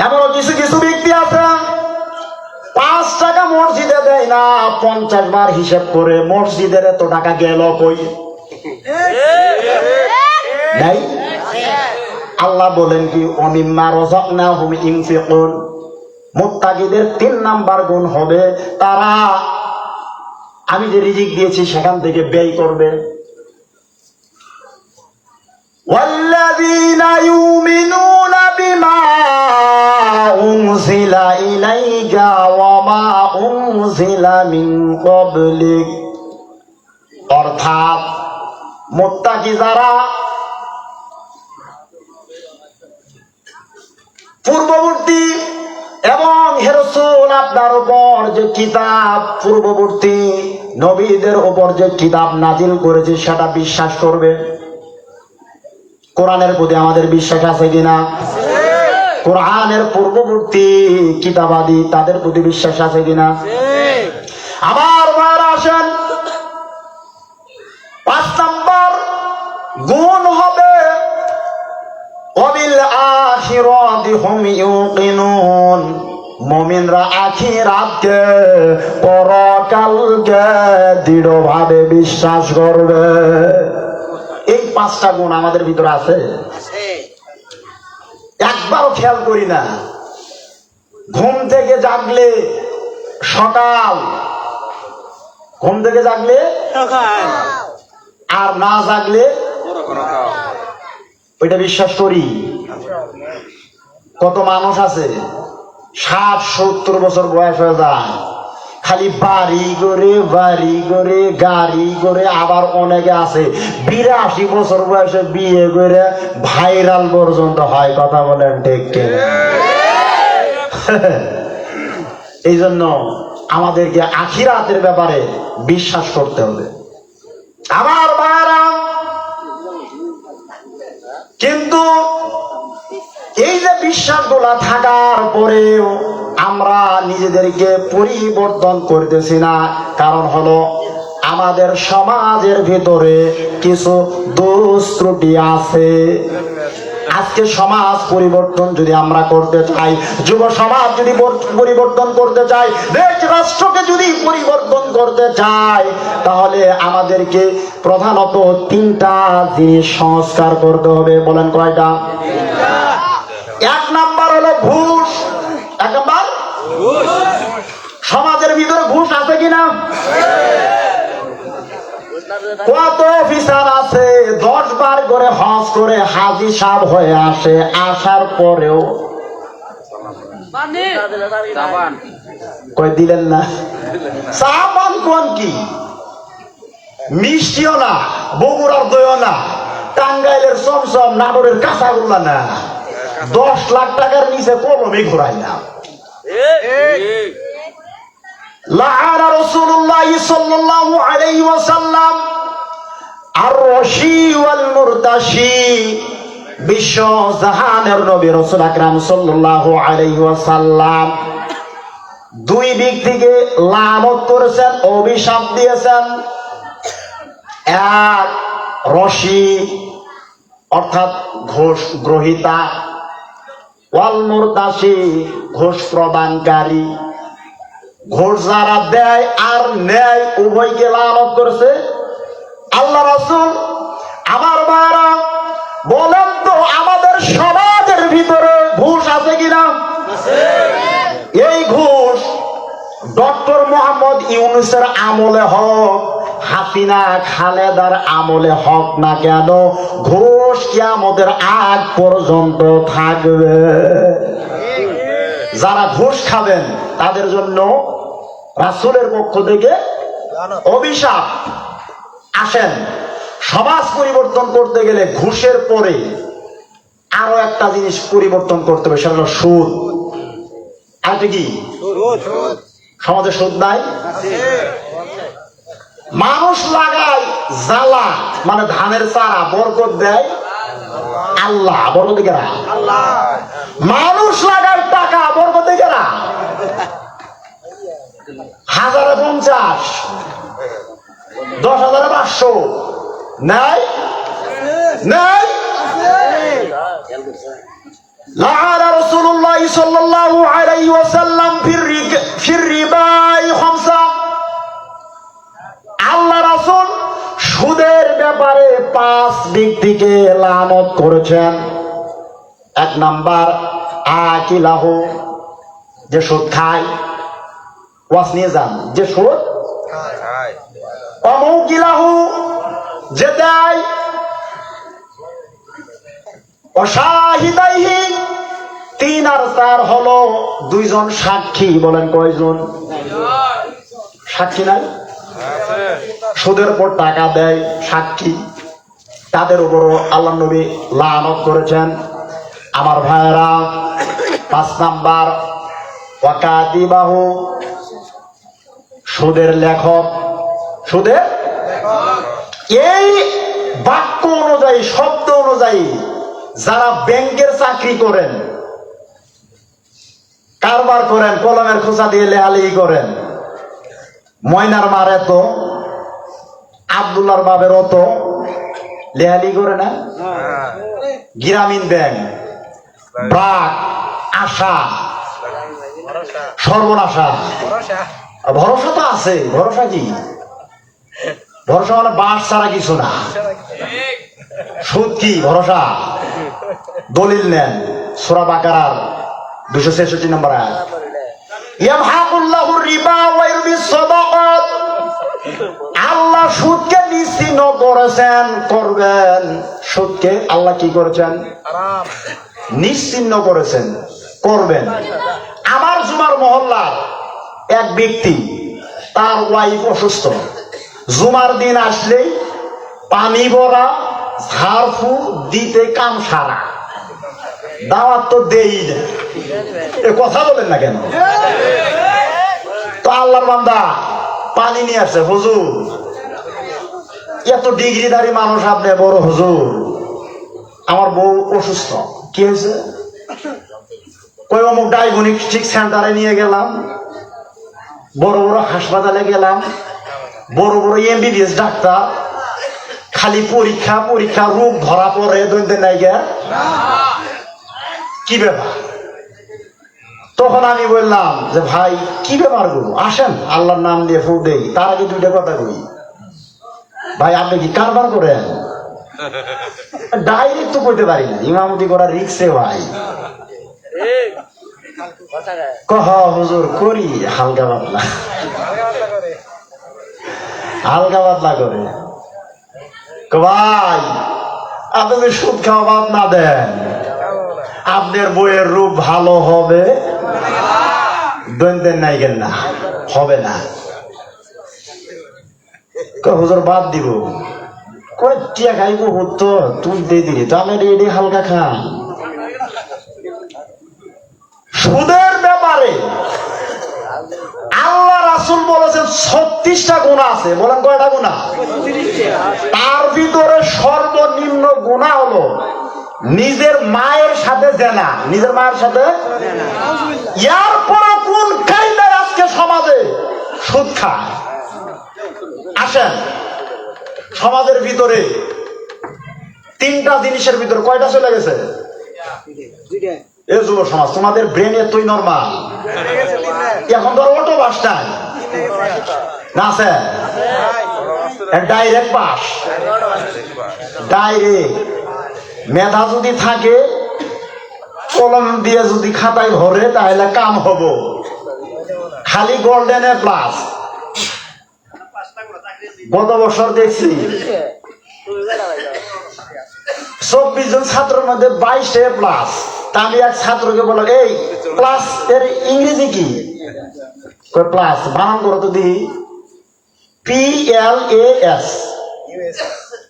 এমন কিছু কিছু ব্যক্তি আছে 5 টাকা মসজিদে দেয় না, 50 বার হিসেব করে মসজিদের এত টাকা গেল কই? নাই। আল্লাহ বলেন কি, ওমিম্মা রাযাকনাহুম ইনফিকুন। মুত্তাকিদের 3 নাম্বার গুণ হবে, তারা আমি যে রিজিক দিয়েছি সেখান থেকে ব্যয় করবে। ওয়াল্লাযীনা ইউমিনুনা বিমা উনজিলা ইলাইকা ওয়া মা উনজিলা মিন ক্বাবলিক। অর্থাৎ মুত্তাকি যারা পূর্ববর্তী এবং হে রাসূল আপনার উপর যে কিতাব, পূর্ববর্তী নবীদের উপর যে কিতাব নাজিল করেছে সেটা বিশ্বাস করবে। কোরআনের প্রতি আমাদের বিশ্বাস আছে কিনা? কোরআনের পূর্ববর্তী কিতাবাদি তাদের প্রতি বিশ্বাস আছে কিনা? আবার ভাইরা আসেন, 5 নম্বর গুণ হবে ওয়াবিল আখিরাতি হুম ইউকিনুন। মুমিনরা আখিরাতকে, পরকালকে দৃঢ়ভাবে বিশ্বাস করবে। এই 5টা গুণ আমাদের ভিতরে আছে, একবারও খেয়াল করি না। ঘুম থেকে জাগলে সকাল, ঘুম থেকে জাগলে আর না জাগলে ওইটা বিশ্বাস করি। কত মানুষ আছে 60-70 বছর বয়স হয়ে যায়, খালি বাড়ি করে গাড়ি করে। আবার অনেকে আছে 82 বছর বয়সে বিয়ে করে ভাইরাল পর্যন্ত হয়। কথা বলেন ঠিক কিনা? এই জন্য আমাদেরকে আখিরাতের ব্যাপারে বিশ্বাস করতে হবে। আমার ভাইরা, কিন্তু এই যে বিশ্বাসগুলা থাকার পরেও আমরা নিজেদেরকে পরিবর্তন করতেছি না। কারণ হলো আমাদের সমাজের ভিতরে কিছু দোষ ত্রুটি আছে। আজকে সমাজ পরিবর্তন যদি আমরা করতে চাই, যুব সমাজ যদি পরিবর্তন করতে চাই, দেশ রাষ্ট্রকে যদি পরিবর্তন করতে চাই, তাহলে আমাদেরকে প্রধানত 3টা জিনিস সংস্কার করতে হবে। বলেন কয়টা? 1 নাম্বার হলো ঘুষ। 1 নাম্বার সমাজের ভিতরে ঘুষ আছে কিনা? কত অফিসার আছে 10 বার করে হজ করে হাজী সাহেব হয়ে আসে, আসার পরেও কই দিলেন না। সাবান কোন কি? মিষ্টিও না, বগুড়ার দইও না, টাঙ্গাইলের চমচম, নাটোরের কাঁচাগোল্লা না, 10 লাখ টাকার নিচে কলমে ঘোরাই না। লাআনা রাসূলুল্লাহ সাল্লাল্লাহু আলাইহি ওয়াসাল্লাম আর রশি ওয়াল মুরতাশি। বিশ্ব জাহানের নবী রাসূল আকরাম সাল্লাল্লাহু আলাইহি ওয়াসাল্লাম 2 ব্যক্তিকে লানত করেছেন, অভিশাপ দিয়েছেন। 1 রশি অর্থাৎ ঘুষ গ্রহীতা, ওয়াল মুরতাশি ঘুষ প্রদানকারী। ঘুষ যারা দেয় আর নেয় উভয়কে লানত করেছে আল্লাহ রাসূল। আমার ভাইরা বলেন তো, আমাদের সমাজের ভিতরে ঘুষ আছে কিনা? এই ঘুষ ডক্টর মোহাম্মদ ইউনূসের আমলে হোক, হাসিনা খালেদার আমলে হোক না কেন, ঘুষ কিয়ামতের আগ পর্যন্ত থাকবে। যারা ঘুষ খাবেন তাদের জন্য রাসূলের পক্ষ থেকে অভিশাপ। আসেন, সমাজ পরিবর্তন করতে গেলে ঘুষের পরে আরো একটা জিনিস পরিবর্তন করতে হবে, সেটা হলো সুদ। আর কি সমাজে সুদ নাই, মানুষ লাগায় জ্বালা মানে ধানের চারা, বরকত দেয় আল্লাহ, বরকত কেরা? মানুষ লাগায় টাকা, বরকত কেরা? 1050, 10,500 নাই নাই। লাআনা রাসূলুল্লাহ সাল্লাল্লাহু আলাইহি ওয়াসাল্লাম ফির রিবাই খামসা। আল্লাহ রাসূল সুদের ব্যাপারে 5 ব্যক্তিকে লানত করেছেন। 1 নাম্বার আকিলাহু, যে সুদ খায়, ওয়াস নিয়ে যান, যে সুদ খায়। অমৌকিলাহু, যে দেয়। অশাহিদাইহি, 3 আর 4 হলো 2 জন সাক্ষী। বলেন কয়জন সাক্ষী? নাই, সুদের উপর টাকা দেয় সাক্ষী, তাদের উপরও আল্লাহ নবী লানত করেছেন। আমার ভাইয়েরা, 5 নাম্বার ওয়াকাতিবাহু, সুদের লেখক। সুদের এই বাক্য অনুযায়ী, শব্দ অনুযায়ী যারা ব্যাংকের চাকরি করেন, কারবার করেন, কলমের খোঁচা দিয়ে লেহালেহি করেন, ময়নার মারে তো, আব্দুল্লাহর বাবের অত লেহালি করে না, গ্রামীণ ব্যাংক, ব্রাক, আশা, সর্বনাশা, ভরসা তো আছে। ভরসা কি? ভরসা মানে বাস ছাড়া কিছু না। সুদ কি? ভরসা। দলিল নেন, সূরা বাকারার 266 নম্বর আয়াত, ইয়ামহাকুল্লাহুর রিবা ওয়া ইরবিস সাদাকাত। আল্লাহ সুদকে নিষিদ্ধ করেছেন, করবেন। সুদকে আল্লাহ কি করেছেন? হারাম। নিষিদ্ধ করেছেন, করবেন। আমার জুমার মহল্লার এক ব্যক্তি, তার ওয়াইফ অসুস্থ। জুমার দিন আসলেই পানি ভরা, ঝাড়ফু দিতে কাম সারা, দাওয়াত তো দেই না। এ কথা বলেন না কেন? তো আল্লাহর বান্দা পানি নিয়ে আসছে, হুজুর এত ডিগ্রিধারী মানুষ আপনি, বড় হুজুর আমার বউ অসুস্থ, কি হয়েছে? কই অমুক ডায়াগনস্টিক সেন্টারে নিয়ে গেলাম, বড় বড় হাসপাতালে গেলাম, বড় বড় এমবিবিএস ডাক্তার, খালি পরীক্ষা পরীক্ষা, রোগ ধরা পড়ে দৈন্যের নাইগা, কি ব্যাপার? তখন আমি বললাম যে ভাই কি ব্যাপার গো, আসেন আল্লাহর নাম দিয়ে ফু দেই। তার আগে 2টা কথা কই, ভাই আপনি কি কারবার করেন? ডাইরেক্ট তো কইতে পারি না, ইমামতি করা রিক্সে ভাই। কহ হুজুর করি হালকা পাতলা, হালকা পাতলা করে। ভাই আপনি যদি সুদ খাওয়া বাদ না দেন, আপনার বইয়ের রূপ ভালো হবে, দৈন্যের নাইগেন না, হবে না। হুজুর বাদ দিব, কই টিয়া খাইব হতো তুই দিয়ে দিলি তো, আমি এডি হালকা খান। সুদের ব্যাপারে আল্লাহ রাসূল বলেছেন 36টা গুনাহ আছে। বলেন কয়টা গুনাহ? তার ভিতরে সর্বনিম্ন গুনাহ হলো নিজের মায়ের সাথে জেনা। নিজের মায়ের সাথে, ইয়ার পরে কোন কায়দায় আজকে সমাজে সুদ খায়? আসেন, সমাজের ভিতরে 3টা জিনিসের ভিতরে কয়টা চলে গেছে? এ যুব সমাজ, তোমাদের ব্রেন এতই নরমাল, এখন ধর অটো বাস নাই না, আছে ডাইরেক্ট পাস। ডাইরেক্ট মেধা যদি থাকে, কলম দিয়ে যদি খাতায় ভরে, তাহলে কাম হবো। খালি গোল্ডেন এ প্লাস। গত বছর দেখছি 24 জন ছাত্রের মধ্যে 22 এ প্লাস। তা আমি এক ছাত্রকে বললাম, এই প্লাস এর ইংরেজি কি? প্লাস বানান করো তো দি, PLAS।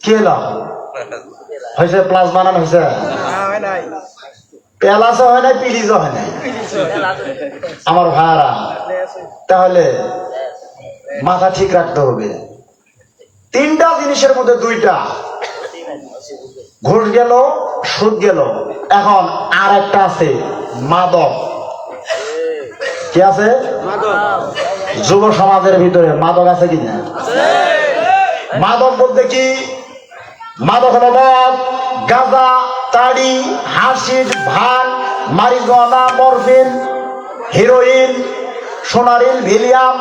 কি হলো? হয়েছে প্লাস বানান হয়েছে? পেলাসও হয় নাই, পিলিজও হয় নাই আমার ভাইরা। তাহলে মাথা ঠিক রাখতে হবে। তিনটা জিনিসের মধ্যে দুইটা, ঘুষ গেল, সুদ গেল, এখন আর একটা আছে মাদক। কি আছে? যুব সমাজের ভিতরে মাদক আছে কিনা? মাদক বলতে কি? মাদক হলো মদ, গাঁজা, তাড়ি, হাসিস, ভাং, মারিজুয়ানা, মরফিন, হিরোইন, সোনারিল, ভিলিয়াম,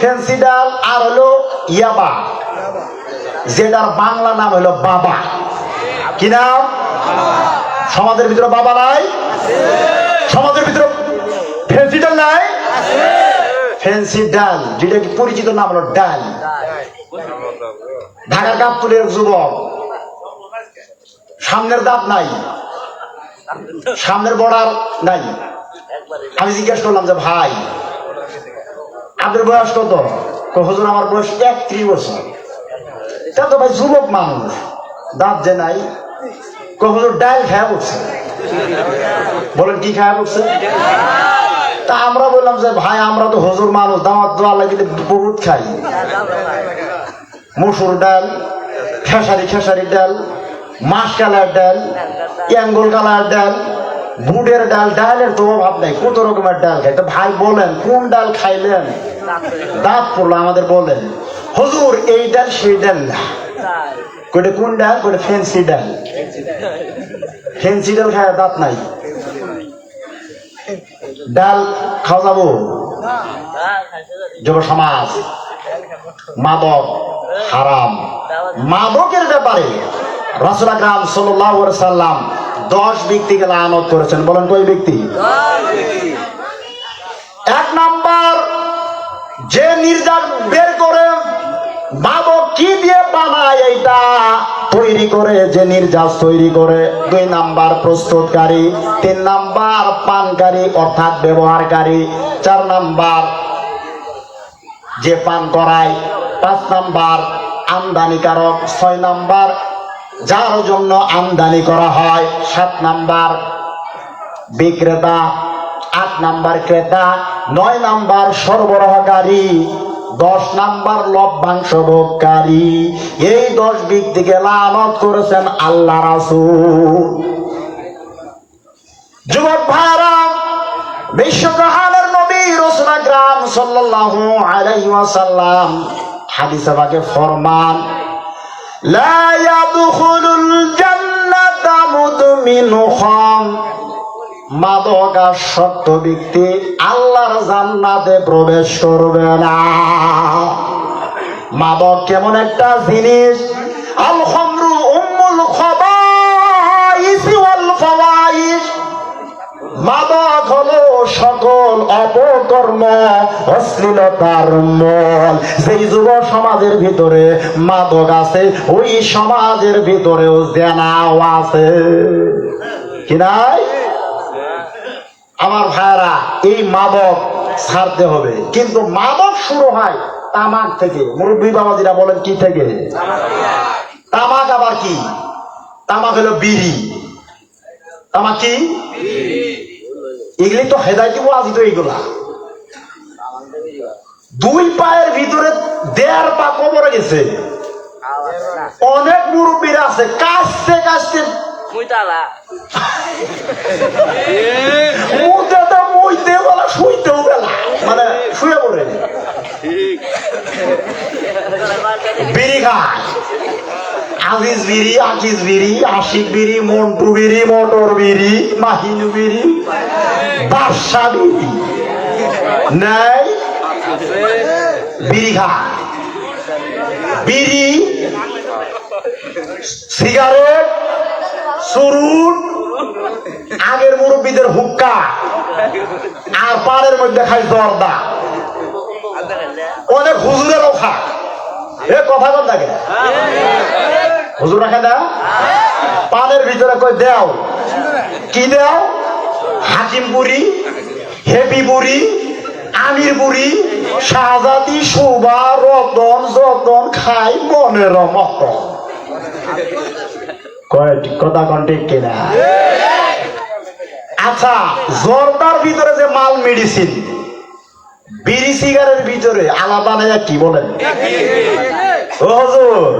ফেন্সিডাল, আর হলো ইয়াবা, যেটার বাংলা নাম হলো বাবা। কি নাম? সমাজের ভিতরে বাবা নাই? সমাজের ভিতরে ফেন্সিডাল নাই? ফেন্সি ডাল, যেটা কি পরিচিত নাম হলো ডাল। ঢাকা কাপতুলের যুবক, সামনের দাঁত নাই, সামনের বর্ডার নাই। আমি জিজ্ঞেস করলাম যে ভাই আপনার বয়স কত? হুজুর আমার বয়স 31 বছর। তা তো ভাই যুবক মানুষ, দাঁত যে নাই। হুজুর ডাল খায়া পড়ছে। বলেন কি খায়া পড়ছে? তা আমরা বললাম যে ভাই আমরা তো হুজুর মানুষ, দাওয়াত দেওয়া লাগিলে বহুত খাই। মসুর ডাল, খেসারি ডাল, মাসকালার ডাল, ইয়াঙ্গল কালার ডাল, বুটের ডাল। ডালের তো অভাব নাই, কত রকমের ডাল খাই। তো ভাই বলেন কোন ডাল খাইলেন? দাঁত পড়লো আমাদের। বলেন হুজুর এই ডাল সেই ডাল না। কোটা কোন ডাল? কোটা ফেন্সি ডাল। ফেন্সি ডাল খায় দাঁত নাই। ডাল খাওয়া যাবো? যুব সমাজ, মাদক হারাম। মাদকের ব্যাপারে রাসূল আকরাম সাল্লাল্লাহু আলাইহি সাল্লাম 10 ব্যক্তিকে লানত করেছেন। বলেন কয় ব্যক্তি? 1 নাম্বার, যে নির্যাস বের করে মাদক কি দিয়ে বানায় এইটা তৈরি করে, যে নির্যাস তৈরি করে। 2 নাম্বার, প্রস্তুতকারী। 3 নাম্বার, পানকারী অর্থাৎ ব্যবহারকারী। 4 নাম্বার, যে পান করায়। 5 নাম্বার, আমদানিকারক। 6 নাম্বার, যার জন্য আমদানি করা হয়। 7 নাম্বার, বিক্রেতা। 8 নাম্বার, ক্রেতা। 9 নাম্বার, সরবরাহকারী। 10 নাম্বার, লভ্যাংশ ভোগকারী। এই 10 ব্যক্তিকে লানত করেছেন আল্লাহ রাসূল। যুবক ভাইরা, বিশ্বজাহানের নবী রাসূল আকরাম সাল্লাল্লাহু আলাইহি ওয়াসাল্লাম হাদিসে পাকে ফরমান, লা ইয়াদখুলুল জান্নাতা মুদমিনু খাম। মাদকাসক্ত ব্যক্তি আল্লাহর জান্নাতে প্রবেশ করবে না। মাদক কেমন একটা জিনিস? আল খামরু উম্মুল খাবাইস ওয়াল ফাওয়াইশ। মাদক হলো সকল অপকর্ম, অশ্লীলতার মূল। যেই যুব সমাজের ভিতরে মাদক আছে, ওই সমাজের ভিতরেও জেনাও আছে। কি নাই? আমার ভাইরা, এই মাদক ছাড়তে হবে। কিন্তু মাদক শুরু হয় তামাক থেকে। মুরব্বী বাবাজিরা বলেন কি থেকে? তামাক আবার কি? তামাক হলো বিড়ি। তামাক কি? এগুলি তো হেদায়েতি ওয়াজি তো এইগুলা। 2 পায়ের ভিতরে 1.5 পা কবরে গেছে। অনেক মুরব্বীরা আছে কাশতে কাশতে মানে শুয়ে পড়ে বিড়ি খায়। আজিজ বিড়ি, আকিজ বিড়ি, আশিক বিড়ি, মন্টু বিড়ি, মোটর বিড়ি, মাহিনু বিড়ি, বাদশা বিড়ি নাই। বিড়ি খায়, বিড়ি, সিগারেট, চুরুট, আগের মুরব্বীদের হুক্কা, আর পাড়ের মধ্যে খাই জর্দা। অনেক হুজুরেরও খায়। এ কথা বল থাকে, হুজুর রাখে না। পানের ভিতরে কই দেও, কি দেও? হাকিম বুড়ি, হেপি বুড়ি, আমির বুড়ি, শাহজাদি, শোভা, রতন, যতন খাই মনের মত। কথা কোন ঠিক কিনা? আচ্ছা, জর্দার ভিতরে যে মাল মেডিসিন, বিড়ি সিগারের ভিতরে আলাদা নেই কি বলেন? ও হুজুর,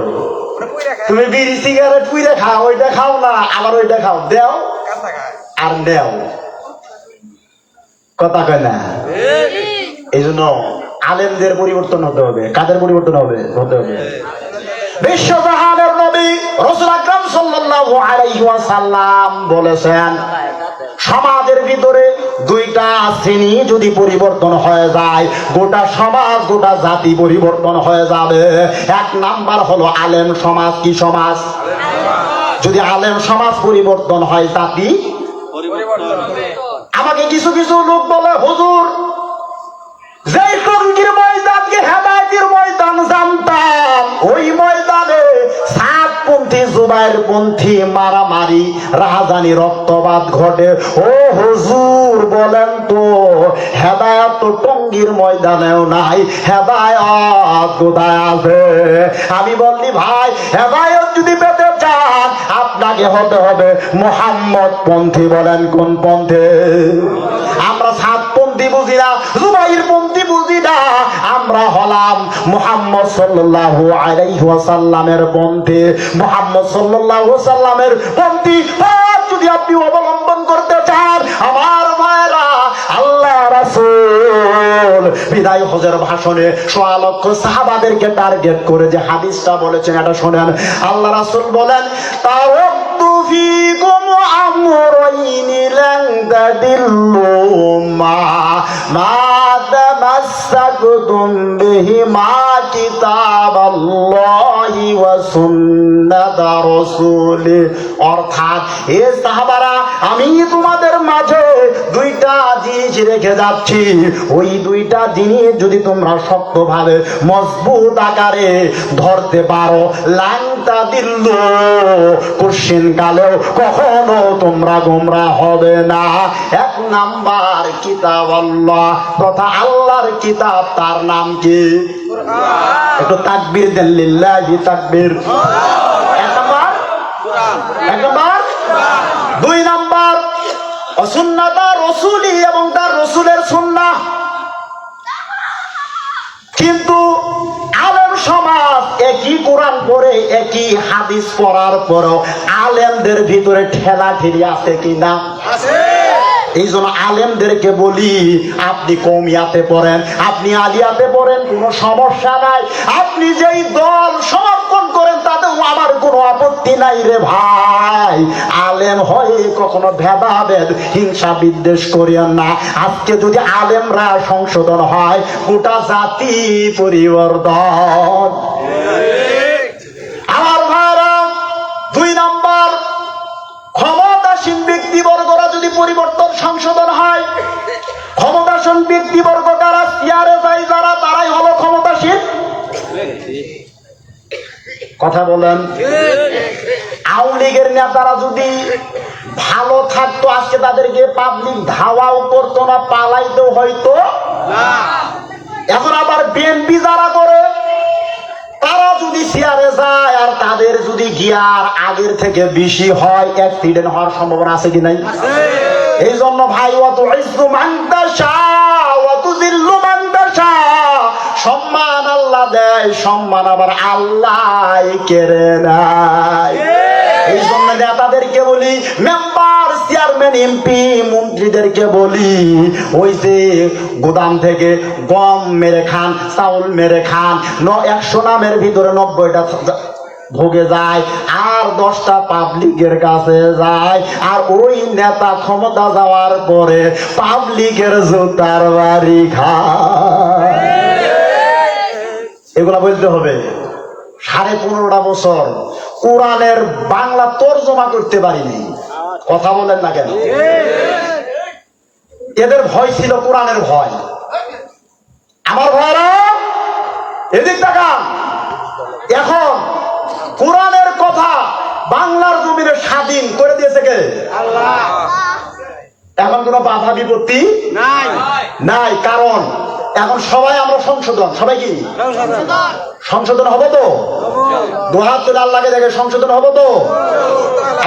তুমি বিড়ি সিগারেট পুইরে খাও, ওইটা খাও না, আবার ওইটা খাও, দেও আর নেও, কথা কয় না? এই জন্য আলেমদের পরিবর্তন হতে হবে। কাদের পরিবর্তন হতে হবে? বিশ্বজাহানের নবী রাসূল আকরাম সাল্লাল্লাহু আলাইহি ওয়াসাল্লাম বলেছেন, সমাজের ভিতরে দুইটা শ্রেণী যদি পরিবর্তন হয়ে যায়, গোটা সমাজ, গোটা জাতি পরিবর্তন হয়ে যাবে। এক নাম্বার হলো আলেম সমাজ। কি সমাজ? যদি আলেম সমাজ পরিবর্তন হয়, জাতি পরিবর্তন হবে। আমাকে কিছু কিছু লোক বলে, হুজুর, যেই টঙ্গীর ময়দানকে হেদায়েতের ময়দান জানতাম, ওই ময়দানে সাতপন্থী জুবাইরপন্থী মারামারি, রাহাজানি, রক্তপাত ঘটে। ও হুজুর, বলেন তো, হেদায়েত তো টঙ্গীর ময়দানেও নাই, হেদায়েত কোথায় আছে? আমি বললি, ভাই, হেদায়েত যদি পেতে চান, আপনাকে হতে হবে মুহাম্মদ পন্থী। বলেন কোন পন্থে? আমরা সাতপন্থী বুঝি না, জুবাইরপন্থী বুঝি না, আমরা হলাম মুহাম্মদ সাল্লাল্লাহু আলাইহি ওয়াসাল্লামের পন্থী। মুহাম্মদ সাল্লাল্লাহু আলাইহি ওয়াসাল্লামের পন্থী যদি আপনি অবলম্বন করতে চান, আমার ভাইরা, আল্লাহ রাসূল বিদায় হজের ভাষণে সোয়া লক্ষ সাহাবাদেরকে টার্গেট করে যে হাদিসটা বলেছেন, এটা শোনেন। আল্লাহ রাসূল বলেন, তারাক্তু ফীকুম আমরাইনি লান তাদিল্লু মা তামাসসাকতুম বিহিমা কিতাবাল্লাহি ওয়া সুন্নাতা রাসূলি। অর্থাৎ, হে সাহাবারা, আমি তোমাদের মাঝে দুইটা জিনিস রেখে যাচ্ছি, ওই দুইটা জিনিস যদি তোমরা শক্তভাবে মজবুত আকারে ধরতে পারো, লাংতা দিল্ল, কোশ্চিন কালেও কখনো তোমরা গোমরাহ হবে না। এক নাম্বার কিতাব আল্লাহ, তথা আল্লাহর কিতাব, তার নাম কি? একটু তাকবীর দেন, লিল্লাহি তাকবীর। এক নাম্বার কোরআন। দুই নাম্বার সুন্নাতা রাসূলি, এবং তার রাসূলের সুন্নাহ। কিন্তু আলেম সমাজ একই কোরআন পড়ে, একই হাদিস পড়ার পরও আলেমদের ভিতরে ঠেলাঠেলি আছে কিনা? আছে। এই জন্য আলেমদেরকে বলি, আপনি কওমিয়াতে পড়েন, আপনি আলিয়াতে পড়েন, কোনো সমস্যা নাই। আপনি যেই দল সমর্থন করেন তাতেও আমার কোনো আপত্তি নাই রে ভাই। আলেম হয়ে কখনো ভেদাভেদ, হিংসা বিদ্বেষ করিয়েন না। আজকে যদি আলেমরা সংশোধন হয়, গোটা জাতি পরিবর্তন। আমার ভাইরা, দুই নাম্বার, ক্ষমতাসীন ব্যক্তিবর্গরা যদি পরিবর্তন সংশোধন হয়, ক্ষমতাসীন ব্যক্তিবর্গ যারা চেয়ারে যায়, যারা, তারাই হলো ক্ষমতাসীন। কথা বলেন। আওয়ামী লীগের নেতারা যদি ভালো থাকতো, আজকে তাদেরকে পাবলিক ধাওয়াও করতো না, পালাইতেও হয়তো না। এখন আবার বিএনপি যারা করে, তারা যদি চেয়ারে যায় আর তাদের যদি গিয়ার আগের থেকে বেশি হয়, অ্যাক্সিডেন্ট হওয়ার সম্ভাবনা আছে কি নাই? এই জন্য ভাই, ওয়াত ইজ্জু মান তাশা ওয়া তুযিল্লু মান তাশা, সম্মান আল্লাহ দেয়, সম্মান আবার আল্লাহ কেড়ে নেয়। এই জন্য নেতাদেরকে বলি, মেম্বার, চেয়ারম্যান, এমপি, মন্ত্রীদেরকে বলি, ওই যে গোদাম থেকে গম মেরে খান, চাউল মেরে খান, 100 নামের ভিতরে 90টা ভোগে যায়, আর 10টা পাবলিকের কাছে যায়। আর ওই নেতা ক্ষমতা যাওয়ার পরে পাবলিকের জুতার বাড়ি খায়। এগুলা বলতে হবে। 15.5 বছর কোরআনের বাংলা তর্জমা করতে পারিনি। কথা বলেন না কেন? এদের ভয় ছিল কোরআনের ভয়। আমার ভাইরা, এদিক তাকান। এখন কোরআনের কথা বাংলার জমিনে স্বাধীন করে দিয়েছে কে? আল্লাহ। এখন কোনো বাধা বিপত্তি নাই, কারণ এখন সবাই আমরা সংশোধন। সবাই কি সংশোধন হবো তো? দুহাত তুলে আল্লাহকে দেখে সংশোধন হবো তো?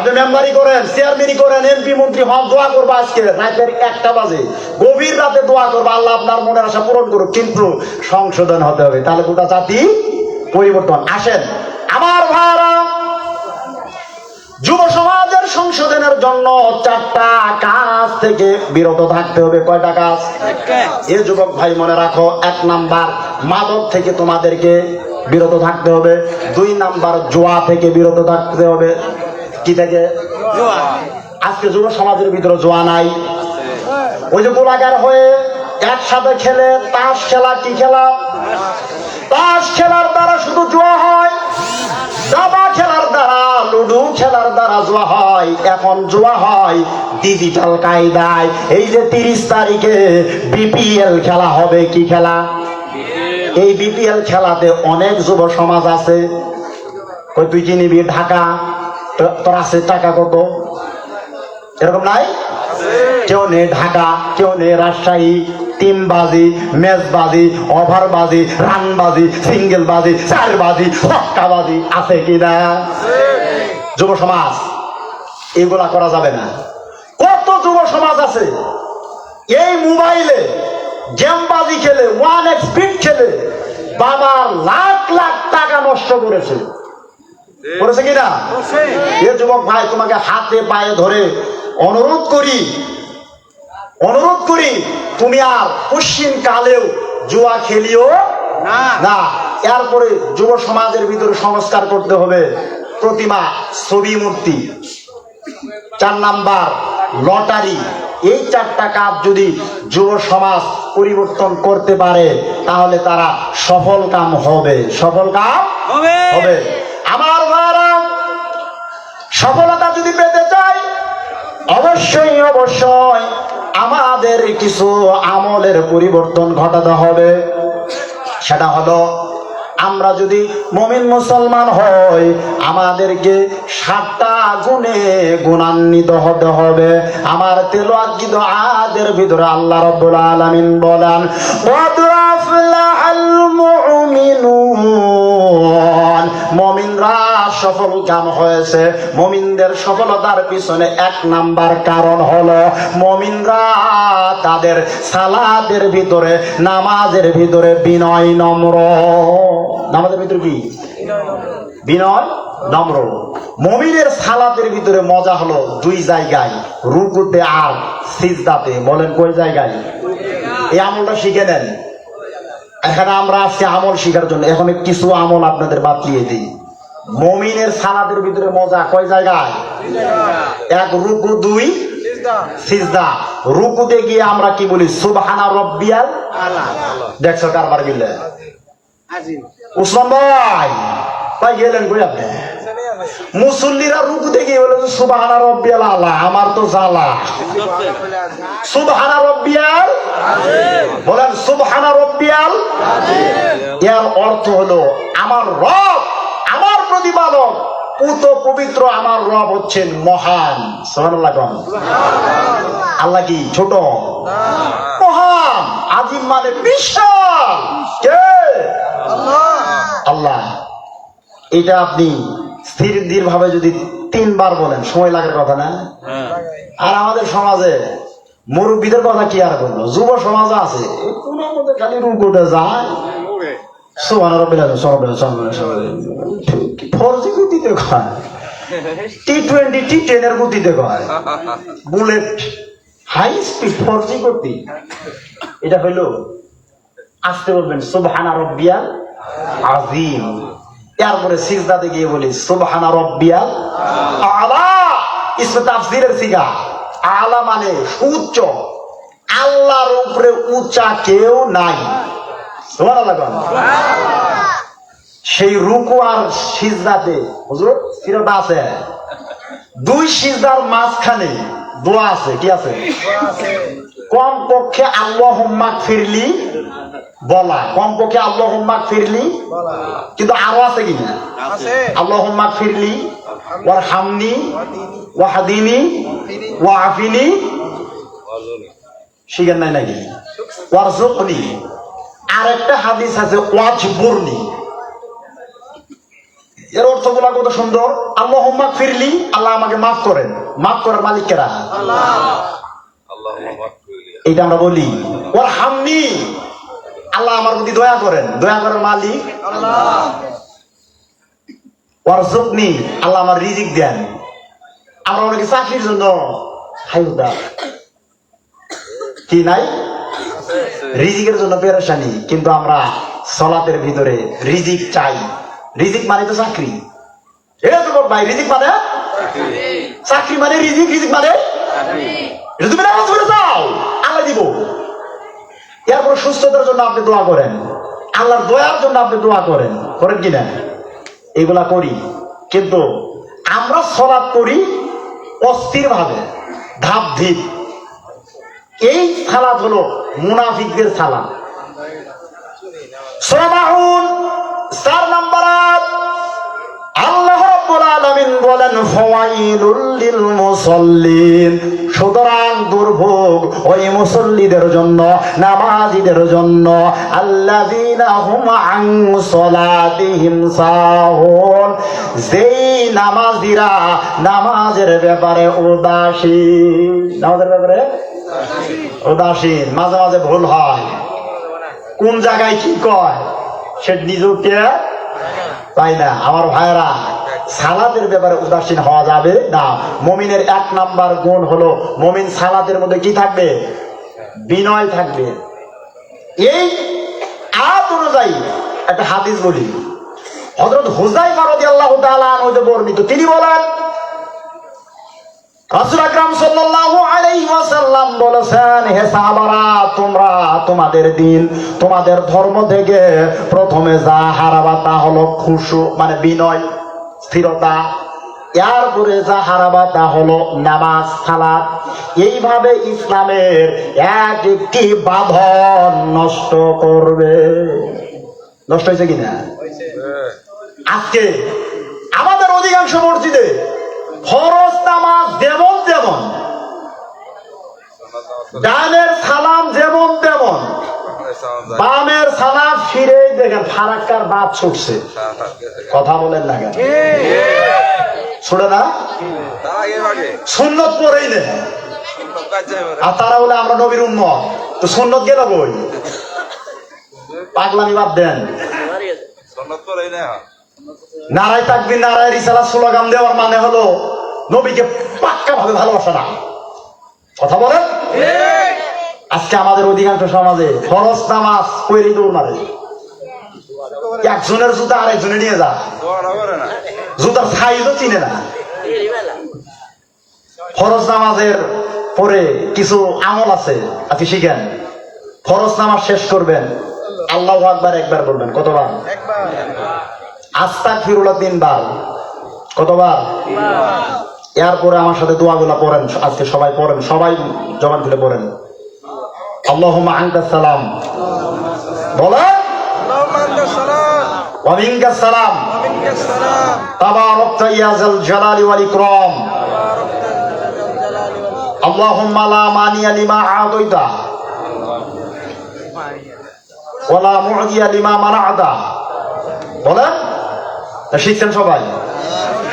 আপনি মেম্বারি করেন, চেয়ারম্যানই করেন, এমপি মন্ত্রী হন, দোয়া করবো আজকে রাতের 1টা বাজে, গভীর রাতে দোয়া করবো আল্লাহ আপনার মনের আশা পূরণ করুক, কিন্তু সংশোধন হতে হবে, তাহলে গোটা জাতি পরিবর্তন। আসেন আমার ভাইরা, যুব সমাজের সংশোধনের জন্য 4টা কাজ থেকে বিরত থাকতে হবে। কয়টা কাজ? এ যুবক ভাই মনে রাখো, 1 নাম্বার মাদক থেকে তোমাদেরকে বিরত থাকতে হবে। 2 নাম্বার জুয়া থেকে বিরত থাকতে হবে। কি থেকে? আজকে যুব সমাজের ভিতরে জুয়া নাই। ওই যে গোলাগার হয়ে একসাথে খেলে তাস খেলা। কি খেলা? তাস খেলার দ্বারা শুধু জুয়া হয়, দাবা খেলার দ্বারা, লুডু খেলার দ্বারা জুয়া হয়। এখন জুয়া হয় ডিজিটাল কায়দায়। এই যে 30 তারিখে বিপিএল খেলা হবে। কি খেলা? এই বিপিএল খেলাতে অনেক যুব সমাজ আছে। কই তুই কি নিবি? ঢাকা। তোর আছে টাকা কত? এরকম নাই? কেউ নেই ঢাকা, কেউ নেই রাজশাহী। টিমবাজি, ম্যাচবাজি, ওভারবাজি, রানবাজি, সিঙ্গেল বাজি, চারবাজি, ছক্কাবাজি আছে কিনা? যুব সমাজ এগুলা করা যাবে না। কত যুব সমাজ আছে এই মোবাইলে গেমবাজি খেলে, 1x স্পিড খেলে বাবার লাখ লাখ টাকা নষ্ট করেছে। করেছে কিনা? এ যুবক ভাই, তোমাকে হাতে পায়ে ধরে অনুরোধ করি তুমি আর পশ্চিম কালেও জুয়া খেলিও না। এরপরে যুব সমাজের ভিতরে সংস্কার করতে হবে। প্রতিমা, ছবি, মূর্তি। 4 নাম্বার লটারি। এই 4টা কাজ যদি যুব সমাজ পরিবর্তন করতে পারে তাহলে তারা সফল কাম হবে। সফল কাম হবে। আমার ভাইরা, সফলতা যদি পেতে চাই অবশ্যই আমাদের কিছু আমলের পরিবর্তন ঘটাতে হবে। সেটা হলো, আমরা যদি মুমিন মুসলমান হই আমাদেরকে 7টা গুণে গুণান্বিত হতে হবে। আমার তেলাওয়াত কি দুআদের ভিতরে আল্লাহ রাব্বুল আলামিন বলেন, ওয়াদরাফলাল মুমিনুন, মুমিনরা সফল কাম হয়েছে। মুমিনদের সফলতার পিছনে 1 নাম্বার কারণ হলো মুমিনরা তাদের সালাতের ভিতরে, নামাজের ভিতরে বিনয় নম্র। নামাজের ভিতরে কি? বিনয় নম্র। মুমিনের সালাতের ভিতরে মজা হলো 2 জায়গায়, রুকুতে আর সিজদাতে। বলেন কই জায়গায়? এই আমলটা শিখে নেন। এখানে আমরা আজকে আমল শিখার জন্য এখন কিছু আমল আপনাদের বাতলিয়ে দিই। মুমিনের সালাতের ভিতরে মজা কয় জায়গায়? 1 রুকু, 2 সিজদা। রুকুতে গিয়ে আমরা কি বলি? সুবহানা রাব্বিয়াল আলা। দেখছো কারবার গিলে উসমান ভাই গেলেন কই আপনি? মুসল্লিরা রুকুতে গিয়ে বলে সুবহানা রাব্বিয়াল আলা। আমার তো জ্বালা। সুবহানা রাব্বিয়াল, বলেন সুবহানা রাব্বিয়াল। এর অর্থ হলো আমার রব, আমার প্রতিপালক, পুত পবিত্র আমার রব হচ্ছেন মহান। সুবহানাল্লাহ। আল্লাহ কি ছোট? মহান। আজিম মানে বিশাল। কে? আল্লাহ। এটা আপনি স্থির ভাবে যদি 3 বার বলেন সময় লাগার কথা না? আর আমাদের সমাজে মুরব্বীদের কথা কি আর বলবো, যুব সমাজ আছে কোনের মধ্যে খালি রুকুতে যায়, ফরজি গতিতে কয়, T20 T10 এর গতিতে কয়, বুলেট হাই স্পিড ফরজি গতি। এটা হইলো আসতে বলবেন সুবহানা রাব্বিয়াল আযীম। এরপরে সিজদাতে গিয়ে বলি সুবহানা রাব্বিয়াল আলা। ইসমে তাফসীরের সিগা। আলা মানে উচ্চ, আল্লাহর উপরে উঁচা কেউ নাই। সুবহানাল্লাহ। সেই রুকু আর সিজদাতে হুজুর সিরাটা আছে, 2 সিজদার মাঝখানে দোয়া আছে। কি আছে? কম পক্ষে আল্লাহুম্মা গফিরলি বলা, কম পক্ষে আল্লাহুম্মা গফিরলি। কিন্তু আরো আছে কি না? আল্লাহুম্মা গফিরলি ওয়ারহামনি ওয়াহদিনি ওয়াআফিনি। শিখেন নাই নাকি? ওয়ারযুকনি। আরেকটা হাদিস আছে ওয়াজবুরনি। এর অর্থগুলা কত সুন্দর। আল্লাহুম্মা ফিরলি, আল্লাহ আমাকে মাফ করেন। মাফ করার মালিক কারা? এইটা আমরা বলি। ওয়ারহামনি, আল্লাহ আমার প্রতি দয়া করেন। দয়া করার মালিক আল্লাহ। ওয়ারযুকনি, আল্লাহ আমার রিজিক দেন। আমরা অনেকে চাকরির জন্য হাইদা কি নাই, রিজিকের জন্য পেরেশানি, কিন্তু আমরা সালাতের ভিতরে রিজিক চাই। রিজিক মানে তো চাকরি। এটা তো ভাই, রিজিক মানে চাকরি, মানে রিজিক, রিজিক মানে এটা তুমি নামাজ পড়ে যাও, আল্লাহ দিব। এরপর সুস্থতার জন্য আপনি দোয়া করেন, আল্লাহর দয়ার জন্য আপনি দোয়া করেন, করেন কিনা? এগুলা করি, কিন্তু আমরা সালাত করি অস্থির ভাবে, ধাপ ধিপ। এই সালাত হলো মুনাফিকদের সালাত। সূরা 4 নম্বর আয়াত, আল্লাহ রাব্বুল আলামিন বলেন ফাওয়াইলুল লিল মুসাল্লিন। সুতরাং দুর্ভোগ ওই মুসল্লিদের জন্য, নামাজীদের জন্য, আল্লাযীনা হুম আন সালাতিহিম সাহুন, যেই নামাজীরা নামাজের ব্যাপারে উদাসীন। নামাজের ব্যাপারে উদাসীন, মাঝে মাঝে ভুল হয়, কোন জায়গায় কি কয় সে নিজকে তাই না। আমার ভাইরা, সালাতের ব্যাপারে উদাসীন হওয়া যাবে না। মুমিনের 1 নাম্বার গুণ হলো, মুমিন সালাতের মধ্যে কি থাকবে? বিনয় থাকবে। এই আয়াত অনুযায়ী একটা হাদিস বলি। হযরত হুযায়ফা রাদিয়াল্লাহু তাআলা আনহু বর্ণিত, তিনি বলেন রাসূল আকরাম সাল্লাল্লাহু আলাইহি ওয়াসাল্লাম বলেছেন, হে সাহাবারা, তোমরা তোমাদের দিন, তোমাদের ধর্ম থেকে প্রথমে যা হারাবা তা হলো খুশু, মানে বিনয়, স্থিরতা। এরপরে যা হারাবা তা হলো নামাজ, সালাত। এইভাবে ইসলামের এক একটি বাঁধন নষ্ট করবে। নষ্ট হয়েছে কিনা? আজকে আমাদের অধিকাংশ মসজিদে ফরজ নামাজ যেমন তেমন, ডানের সালাম যেমন তেমন, বামের সালাম ফিরে দেখেন ফারাক্কার বাদ ছুটছে। কথা বলেন না কেন? ছুটে না, সুন্নত পড়েই নেই। আর তারা বলে আমরা নবীর উম্মত, তো সুন্নত গেল কই? পাগলামি বাদ দেন। নারায় তাকবীর, নারায় রিসালাত স্লোগান দেওয়ার মানে হলো নবীকে পাক্কা ভাবে ভালোবাসা না। কথা বলেন। আজকে আমাদের অধিকাংশ সমাজে ফরজ নামাজ কইরে দৌড় মারে। একজনের জুতা আরেকজনে নিয়ে যা, জুতার সাইজও চিনে না। ফরজ নামাজের পরে কিছু আমল আছে, আপনি শিখেন। ফরজ নামাজ শেষ করবেন, আল্লাহু আকবার একবার বলবেন। কতবার? আস্তাগফিরুল্লাহ 3 বার। কতবার? এরপরে আমার সাথে দোয়াগুলা পড়েন, আজকে সবাই পড়েন, সবাই জবান খুলে পড়েন। আল্লাহুম্মা আনতাস সালাম, বলেন আল্লাহুম্মা আনতাস সালাম ওয়া মিনকাস সালাম, তাবারাকতা ইয়া যাল জালালি ওয়াল ইকরাম। আল্লাহুম্মা লা মানিয়া লিমা আ'তাইতা ওয়া লা মু'তিয়া লিমা মানা'তা। বলেন, শিখছেন সবাই?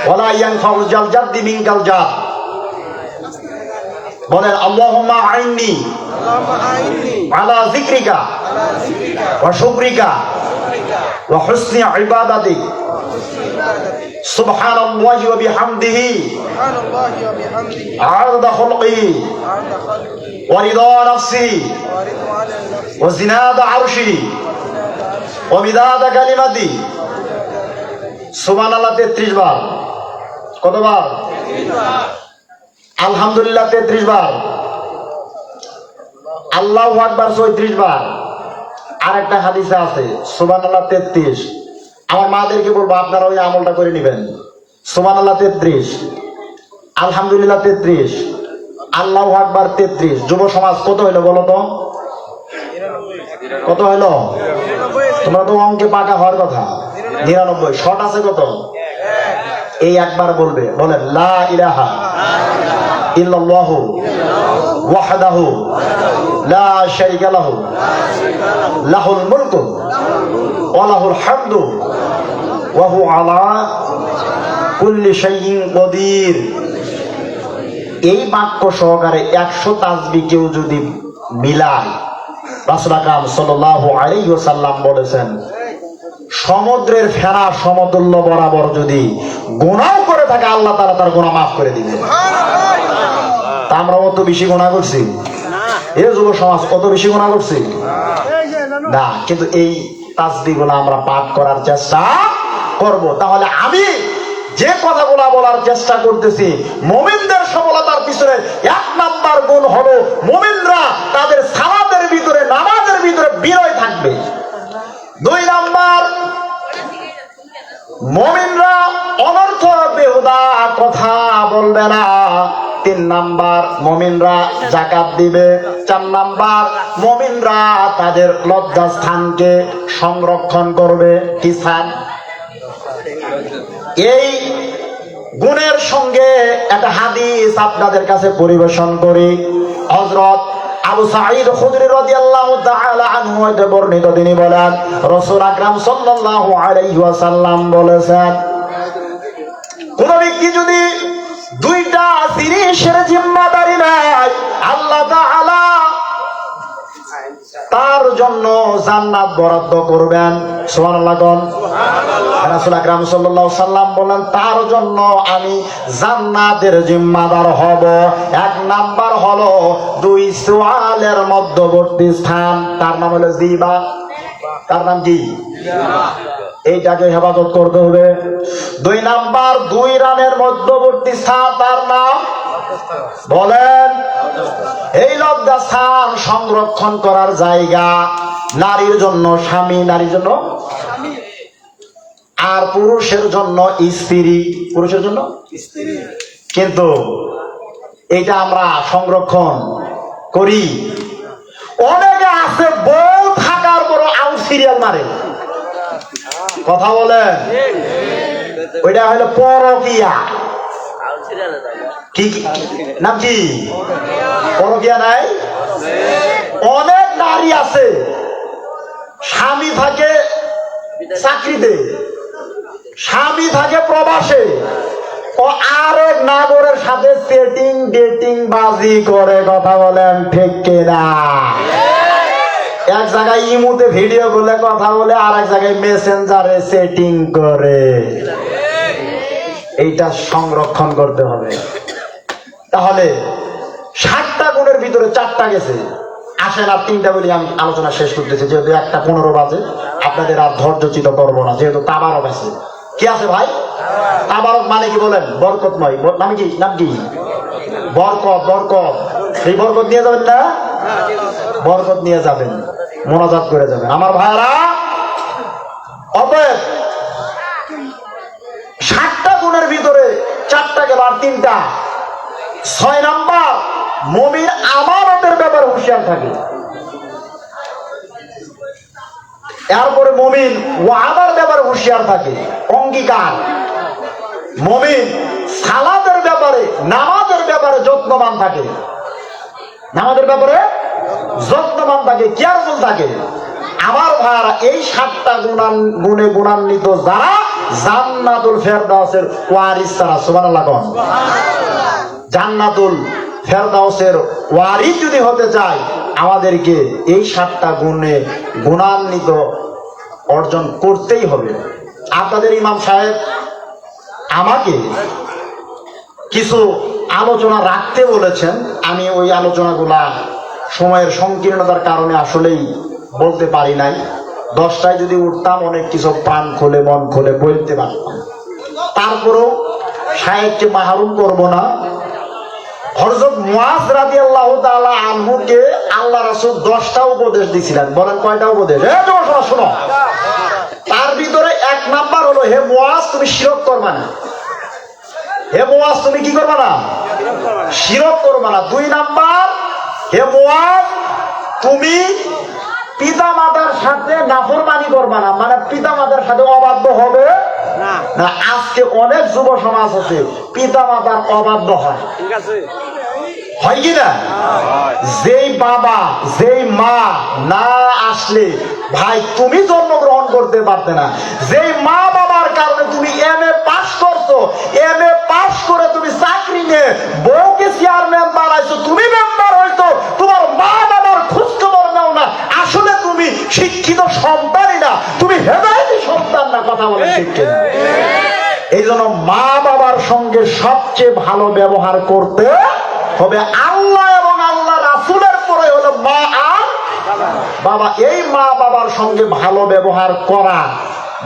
ওয়ালা ইয়ানফাউল জাল জাদ্দি মিনকাল জাদ। বলেন আল্লাহুম্মা আইন্নি আলা যিকরিকা ওয়া শুকরিকা ওয়া হুসনি ইবাদাতিক। সুবহানাল্লাহি ওয়া বিহামদিহি আ'দাদা খালকিহি ওয়া রিদা নাফসি ওয়া জিনাদা আরশি ওয়া মিদাদা কালিমাতি। সুবহানাল্লাহ 33 বার। কতবার? আলহামদুলিল্লাহ 33 বার। আল্লাহু আকবার 34 বার। আর একটা হাদিসে আছে সুবহানাল্লাহ 33। আমার মাদেরকে বলবো আপনারা ওই আমলটা করে নেবেন। সুবহানাল্লাহ 33, আলহামদুলিল্লাহ 33, আল্লাহু আকবার 33। যুব সমাজ কত হইলো বলো তো? কত হইলো? তোমরা তো অঙ্কে পাকা হওয়ার কথা। 99। শর্ট আছে কত? এই একবার বলবে। বলেন লা ইলাহা ইল্লাল্লাহু ওয়াহদাহু লা শারীকা লাহু লাহুল মুলকু ওয়া লাহুল হামদু ওয়া হুয়া আলা কুল্লি শাইইন কদির। এই বাক্য সহকারে 100 তাসবিহ কেউ যদি মিলায়, রাসূল আকরাম সাল্লাল্লাহু আলাইহি ওয়াসাল্লাম বলেছেন সমুদ্রের ফেনা সমতুল্য বরাবর যদি গুনাহ করে থাকে আল্লাহ তাআলা তার গুনাহ মাফ করে দিবে। তা আমরা অত বেশি গুনাহ করছি? এই যুব সমাজ কত বেশি গুনাহ করছি না, কিন্তু এই তাসবিহগুলো আমরা পাঠ করার চেষ্টা করব। তাহলে আমি যে কথাগুলো বলার চেষ্টা করতেছি, মুমিনদের সফলতার পিছনে 1 নাম্বার গুণ হলো মুমিনরা তাদের সালাতের ভিতরে, নামাজের ভিতরে বিনয় থাকবে। 2 নাম্বার, মুমিনরা অনর্থক বেহুদা কথা বলবে না। 3 নাম্বার, মুমিনরা যাকাত দিবে। 4 নাম্বার, মুমিনরা তাদের লজ্জাস্থানকে সংরক্ষণ করবে। কি স্থান? এই গুণের সঙ্গে একটা হাদিস আপনাদের কাছে পরিবেশন করি। হযরত আবু সাঈদ খুদরি রাদিয়াল্লাহু তাআলা আনহু হতে বর্ণিত, তিনি বলেন রাসূল আকরাম সাল্লাল্লাহু আলাইহি ওয়াসাল্লাম বলেছেন, কোন ব্যক্তি যদি 2টা জিনিসের জিম্মাদারি নেয় আল্লাহ তাআলা তার জন্য জান্নাত বরাদ্দ করবেন। সুবহানাল্লাহ। রাসূল আকরাম সাল্লাল্লাহু আলাইহি সাল্লাম বলেন তার জন্য আমি জান্নাতের জিম্মাদার হব। 1 নাম্বার হলো 2 সোয়ালের মধ্যবর্তী স্থান, তার নাম হলো জিবা। তার নাম কি? এইটাকে হেফাজত করতে হবে। 2 নাম্বার 2 রানের মধ্যবর্তী স্থান, তার নাম বলেন? এই লজ্জাস্থান সংরক্ষণ করার জায়গা। নারীর জন্য স্বামী, নারীর জন্য আর পুরুষের জন্য স্ত্রী, পুরুষের জন্য স্ত্রী। কিন্তু এটা আমরা সংরক্ষণ করি। অনেকে আছে বউ থাকার পর আউট সিরিয়াল মারে। কথা বলেন? ওইটা হলো পরকিয়া। কি নাম কি? পরকিয়া নাই? অনেক নারী আছে স্বামী থাকে চাকরিতে, স্বামী থাকে প্রবাসে, ও আরেক নাগরের সাথে সেটিং ডেটিং বাজি করে। কথা বলেন ঠিক কিনা? এক জায়গায় ইমুতে ভিডিও বলে কথা বলে, আর এক জায়গায় মেসেঞ্জারে সেটিং করে। এইটা সংরক্ষণ করতে হবে। তাহলে 60টা গুণের ভিতরে 4টা গেছে। আসেন আর 3টা বলি, আমি আলোচনা শেষ করতেছি, যেহেতু 1:15 বাজে, আপনাদের আর ধৈর্যচ্যুত করবো না, যেহেতু তাবারক আছে। কি আছে ভাই? তাবারক মানে কি বলেন? বরকতময়। নাম কি? নাম কি? বরকত। বরকত, সেই বরকত নিয়ে যাবেন না? বরকত নিয়ে যাবেন, মোনাজাত করে যাবেন আমার ভাইরা। অতএব 60টা গুণের ভিতরে 4টা গেল, আর 3টা। 6 নাম্বার, মুমিন আমানতের ব্যাপারে হুঁশিয়ার থাকে। এরপরে মুমিন ওয়াদার ব্যাপারে হুঁশিয়ার থাকে, অঙ্গীকার। মুমিন সালাতের ব্যাপারে, নামাজের ব্যাপারে যত্নবান থাকে। নামাজের ব্যাপারে যত্নবান থাকে, কেয়ারফুল থাকে। আমার ভাইরা, এই 7টা গুণে গুণান্বিত যারা, জান্নাতুল ফেরদাউসের ওয়ারিস তারা। সুবহানাল্লাহ। জান্নাতুল ফেরদাউসের ওয়ারিস যদি হতে চাই, আমাদেরকে এই 7টা গুণে গুণান্বিত অর্জন করতেই হবে। আপনাদের ইমাম সাহেব আমাকে কিছু আলোচনা রাখতে বলেছেন, আমি ওই আলোচনাগুলা সময়ের সংকীর্ণতার কারণে আসলেই বলতে পারি নাই। 10টায় যদি উঠতাম অনেক কিছু প্রাণ খুলে মন খুলে বলতে পারতাম। তারপরেও সাহেবকে মাহরুম করব না। হযরত মুআজ রাদিয়াল্লাহু তাআলা আনহুকে আল্লাহ রাসূল 10টা উপদেশ দিয়েছিলেন। বলেন কয়টা উপদেশ? শোনো। তার ভিতরে 1 নাম্বার হলো, হে মুআজ তুমি শিরক করবা না। হে মুআজ তুমি কি করবা না? শিরক করবা না। 2 নাম্বার, হে মুআজ তুমি পিতা মাতার সাথে নাফরমানি করবা না, মানে পিতা মাতার সাথে অবাধ্য হবে না। আজকে অনেক যুব সমাজ আছে পিতা মাতার অবাধ্য হয়। হয় কি না? যেই বাবা যেই মা না আসলে ভাই তুমি জন্মগ্রহণ করতে পারতে না। যেই মা বাবার কারণে তুমি MA পাস করছো, MA পাস করে তুমি চাকরি নিয়ে বউকে চেয়ারম্যান বানাইছো, তুমি মেম্বার হইতো, তোমার মা বাবার খোঁজ খবর নাও না। আসলে তুমি শিক্ষিত সন্তানই না, তুমি হেদায়েতি সন্তান না। কথা বলেন ঠিক কিনা? এই জন্য মা বাবার সঙ্গে সবচেয়ে ভালো ব্যবহার করতে হবে। আল্লাহ এবং আল্লাহ রাসূলের পরে হলো মা আর বাবা। এই মা বাবার সঙ্গে ভালো ব্যবহার করা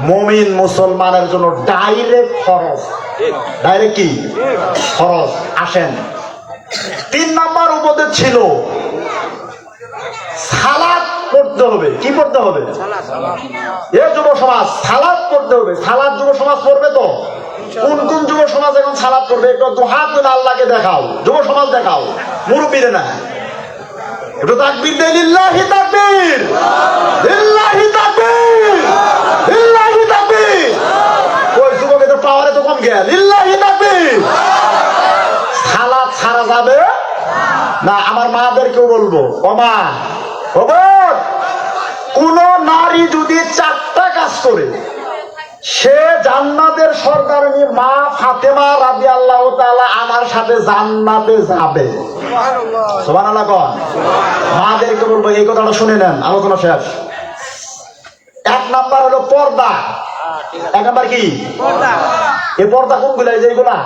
মুমিন মুসলমানের জন্য ডাইরেক্ট ফরজ। ডাইরেক্ট কি? ফরজ। আসেন, 3 নাম্বার উপদেশ ছিল সালাত পড়তে হবে। কি পড়তে হবে? এ যুব সমাজ, সালাত পড়তে হবে। সালাত যুব সমাজ পড়বে তো? কোন কোন যুব সমাজ এখন সালাত করবে? একটু দুহাত তুলে আল্লাহকে দেখাও। যুব সমাজ দেখাও, মুরব্বীরে না। একটু তাকবীর দেয়, লিল্লাহি তাকবীর, লিল্লাহি তাকবীর, লিল্লাহি তাকবীর। ওই যুবকের তো পাওয়ারে তো কম গেল। লিল্লাহি তাকবীর। সালাত ছাড়া যাবে না। আমার মাদেরকেও বলবো, ও মা, ও বোন, কোন নারী যদি 4টা কাজ করে সে জান্নাতের সরদারনী মা ফাতেমা রাদিয়াল্লাহু তাআলা আমার সাথে জান্নাতে যাবে। সুবহানাল্লাহ কোন? মাদেরকে বলবো এই কথাটা শুনে নেন, আলোচনা শেষ। 1 নাম্বার হলো পর্দা। 1 নাম্বার কি? পর্দা। এই পর্দা কোনগুলা? এই যে এগুলা,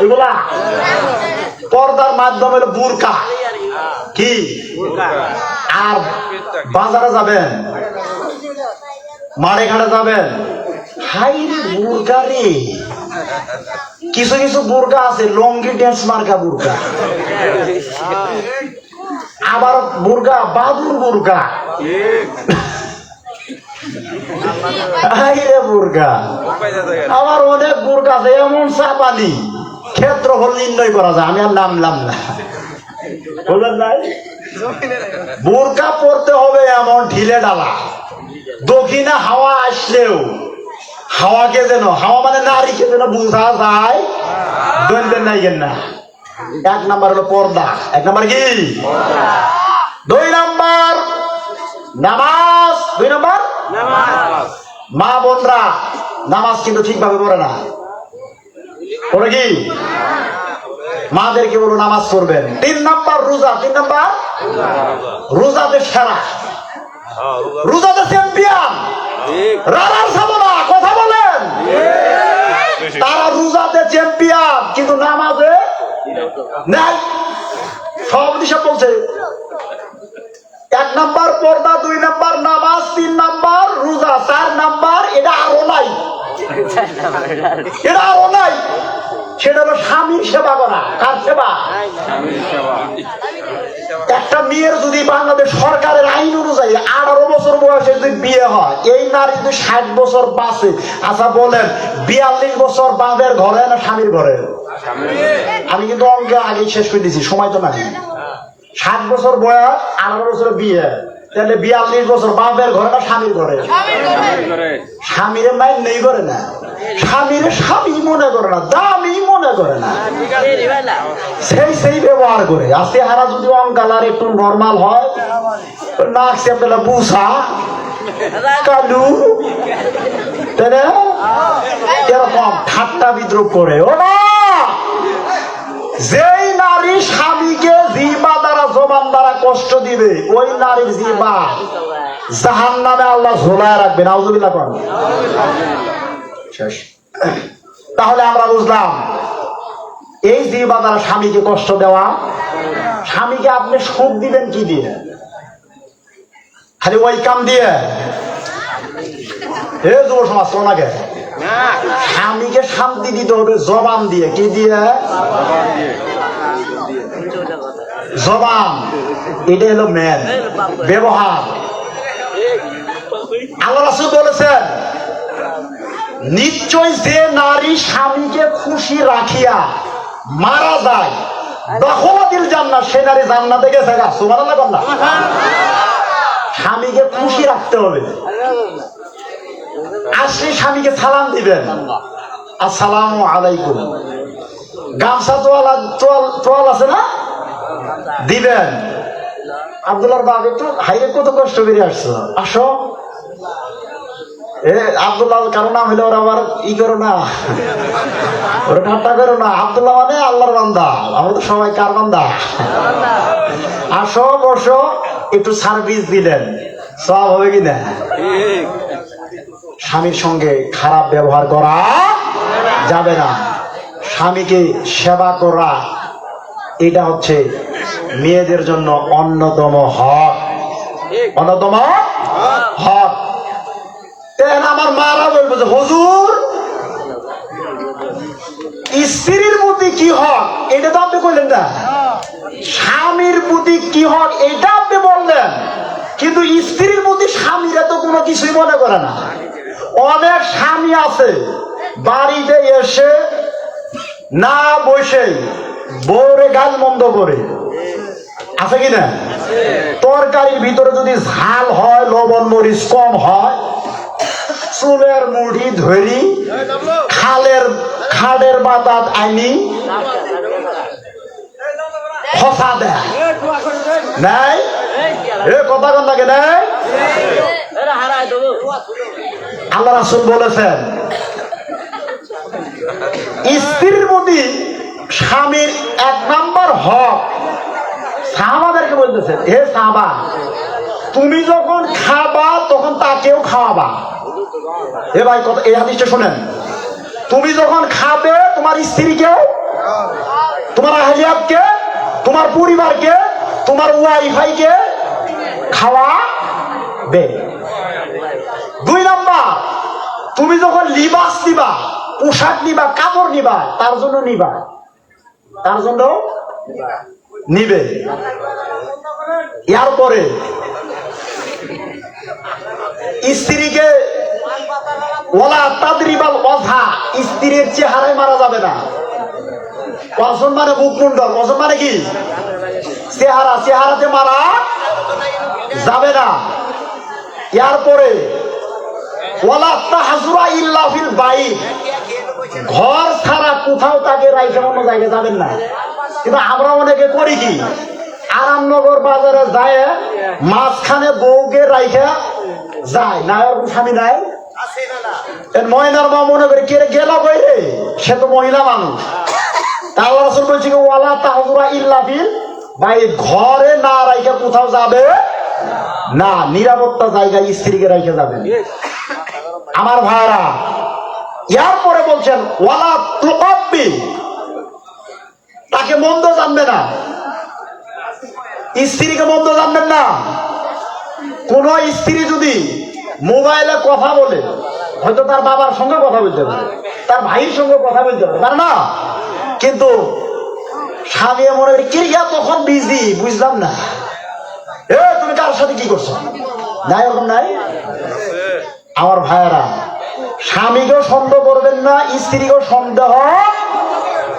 এগুলা পর্দার মাধ্যমে হলো বুরকা। কি? আর বাজারে যাবেন, মাঠে ঘাটে যাবেন, হাই রে বুরকা রে। কিছু কিছু বুরকা আছে লঙ্গি ড্যান্স মার্কা বুরকা, আবার বুরকা বাদুর বুরকা। হাই রে বুরকা। আবার অনেক বুরকা আছে এমন চাপানি ক্ষেত্রফল নির্ণয় করা যায়। আমি আর নামলাম না, বললেন নাই? বুরকা পড়তে হবে এমন ঢিলে ডালা, দক্ষিণে হাওয়া আসলেও হাওয়াকে যেন, হাওয়া মানে নারীকে যেন বুঝা যায়। দৈনন্দিন নাই কেন না। 1 নাম্বার হলো পর্দা। 1 নাম্বার কি? 2 নাম্বার নামাজ। 2 নাম্বার মা বোনরা নামাজ কিন্তু ঠিকভাবে পড়ে না। পড়ে কি? মাদেরকে বলো নামাজ পড়বেন। 3 নাম্বার রোজা। 3 নাম্বার রোজাতে সেরা, রোজাতে চ্যাম্পিয়ন। রানার সামনা কথা বলেন, তারা রোজাতে চ্যাম্পিয়ন কিন্তু নামাজে নাই। সব দিশা বলছে 1 নাম্বার পর্দা, 2 নাম্বার নামাজ, 3 নাম্বার রোজা, 4 নাম্বার এটা আরো নাই, এটা আরো নাই। সেটা হলো স্বামীর সেবা করা। কার সেবা? একটা মেয়ের যদি বাংলাদেশ সরকারের আইন অনুযায়ী 18 বছর বয়সে যদি বিয়ে হয়, এই নারী যদি 60 বছর বাঁচে, আচ্ছা বলেন 42 বছর বাপের ঘরে না স্বামীর ঘরে? আমি কিন্তু অঙ্কে আগে শেষ করে দিয়েছি, সময় তো নাই। 60 বছর বয়স, 18 বছর বিয়ে, তাহলে 42 বছর বাপের ঘরে না স্বামীর ঘরে? স্বামীরে মাইন নেই করে না, স্বামীর স্বামী মনে করে না, দামি মনে করে না, সেই ব্যবহার করে। আজকে হারা যদি অঙ্কালার একটু নর্মাল হয়, নাক চেপেলা বুসা কালু, এরকম ঠাট্টা বিদ্রুপ করে। ও না, যেই নারী স্বামীকে জিহ্বা দ্বারা, জবান দ্বারা কষ্ট দিবে, ওই নারীর জিহ্বা জাহান্নামে আল্লাহ ঝোলায় রাখবে। নাউজুবিল্লাহ কোন? তাহলে আমরা বুঝলাম এই জিহ্বা দ্বারা স্বামীকে কষ্ট দেওয়া। স্বামীকে আপনি সুখ দিবেন কি দিয়ে? খালি ওই কাম দিয়ে? এ যুব সমাজ ওনাকে স্বামীকে শান্তি দিতে হবে জবান দিয়ে। কি দিয়ে? জবান। এটা হলো মেন ব্যবহার। আল্লাহ রাসূল বলেছেন, নিশ্চয় যে নারী স্বামীকে খুশি রাখিয়া মারা যায়, দখলাতিল জান্নাত, সে নারী জান্নাতে গেছে। সুবহানাল্লাহ বল না। স্বামীকে খুশি রাখতে হবে। আসলে স্বামীকে সালাম দিবেন, আসসালামু আলাইকুম। গামছা তোয়াল আছে না, দিবেন। আব্দুল্লাহর বাপ একটু হাইরে কত কষ্ট করে আসছো, আসো। আব্দুল্লাহ কারো নাম হইলে ওরা আবার ই করো না, ওরা ঠাট্টা করো না। আব্দুল্লাহ মানে আল্লাহর বান্দা, আমরা তো সবাই কার বান্দা। আসো, বসো, একটু সার্ভিস দিলেন, সব হবে কিনা। স্বামীর সঙ্গে খারাপ ব্যবহার করা যাবে না। স্বামীকে সেবা করা, এটা হচ্ছে মেয়েদের জন্য অন্যতম হক, অন্যতম হক। আমার মারা বলবো যে হুজুর স্ত্রীর প্রতি কি হক এটা তো আপনি কইলেন না, স্বামীর প্রতি কি হক এটা আপনি বললেন, কিন্তু স্ত্রীর প্রতি স্বামীরা তো কোনো কিছুই মনে করে না। অনেক স্বামী আছে বাড়িতে এসে না বসে বউরে গাল মন্দ করে, আছে কিনা? তরকারির ভিতরে যদি ঝাল হয়, লবণ মরিচ কম হয়, চুলের মুঠি ধরি খাড়ের বাতাত আইনি ফসা দেয় নাই, কথা কন লাগে নাই। আল্লাহ রাসূল বলেছেন স্ত্রীর প্রতি স্বামীর 1 নম্বর হক। সাহাবাদেরকে বলতেছেন, হে সাহাবা, তুমি যখন খাবা তখন তাকেও খাওয়াবা। এ ভাই কথা, এই হাদিসটা শোনেন, তুমি যখন খাবে তোমার স্ত্রীকে, তোমার আহলিয়াতকে, তোমার পরিবারকে, তোমার ওয়াইফাইকে খাওয়াবে। 2 নম্বর, তুমি যখন লিবাস নিবা, পোশাক নিবা, কাপড় নিবা, তার জন্য নিবা, তার জন্য নিবে। এরপরে স্ত্রীকে ওয়ালা তাদরিবাল ওয়াজহা, স্ত্রীর চেহারায় মারা যাবে না। ওয়াজন মানে মুখমণ্ডল, ওয়াজন মানে কি চেহারা, চেহারাতে মারা যাবে না। এরপরে ওয়ালা তাহজুরা ইল্লা ফিল বাইত, ঘর ছাড়া কোথাও তাকে রাইখা অন্য জায়গায় যাবেন না। কিন্তু আমরা অনেকে করি কি, আরামনগর বাজারে যায় মাঝখানে বউকে রাইখা যায় না, এরকম স্বামী নাই। মহিলার মা মনে করে কে গেল বাইরে, সে তো মহিলা মানুষ। আল্লাহ রাসূল বলছে ওয়ালা তাহজুরা ইল্লা ফিল বাইত, ঘরে না রাইখা কোথাও যাবে না, নিরাপত্তা জায়গায় স্ত্রীকে রাইখা যাবেন। আমার ভাইরা, এরপরে বলছেন ওয়ালা তুকাব্বি, তাকে মন্দ জানবে না, স্ত্রীকে মন্দ জানবেন না। কোন স্ত্রী যদি মোবাইলে কথা বলে, হয়তো তার বাবার সঙ্গে কথা বলতে পারে, তার ভাইয়ের সঙ্গে কথা বলতে পারে না, কিন্তু স্বামী মনে করি কিরিয়া তখন বিজি, বুঝলাম না, তুমি কার সাথে কি করছো, নাই ওরকম নাই। আমার ভাইয়েরা, স্বামীকেও সন্দেহ করবেন না, স্ত্রীকেও সন্দেহ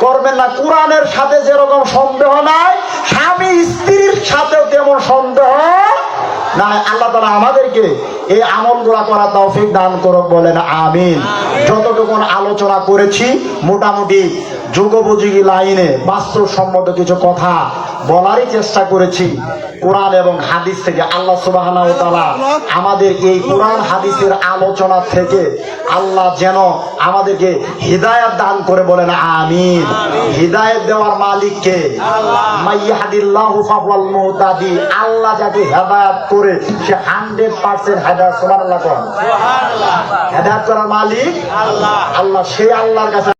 করবেন না। কোরআনের সাথে যেরকম সন্দেহ নাই, স্বামী স্ত্রীর সাথেও তেমন সন্দেহ নাই। আল্লাহ তাআলা আমাদেরকে এই আমলগুলা করা তৌফিক দান করুক, বলেন আমিন। যতটুকু আলোচনা করেছি মোটামুটি যুগোপযোগী লাইনে বাস্তবসম্মত কিছু কথা বলারই চেষ্টা করেছি কোরআন এবং হাদিস থেকে। আল্লাহ সুবহানাহু ওয়া তাআলা আমাদের এই কোরআন হাদিসের আলোচনা থেকে আল্লাহ যেন আমাদেরকে হিদায়াত দান করে, বলেন আমিন। হিদায়াত দেওয়ার মালিক কে? মাইয়াহদিল্লাহু ফাহুয়াল মুহতাদি। আল্লাহ যাকে হিদায়াত করে সে 100% হিদায়াত। সুবহানাল্লাহ। সুবহানাল্লাহ। হিদায়াত করার মালিক আল্লাহ। আল্লাহ, সেই আল্লাহর কাছে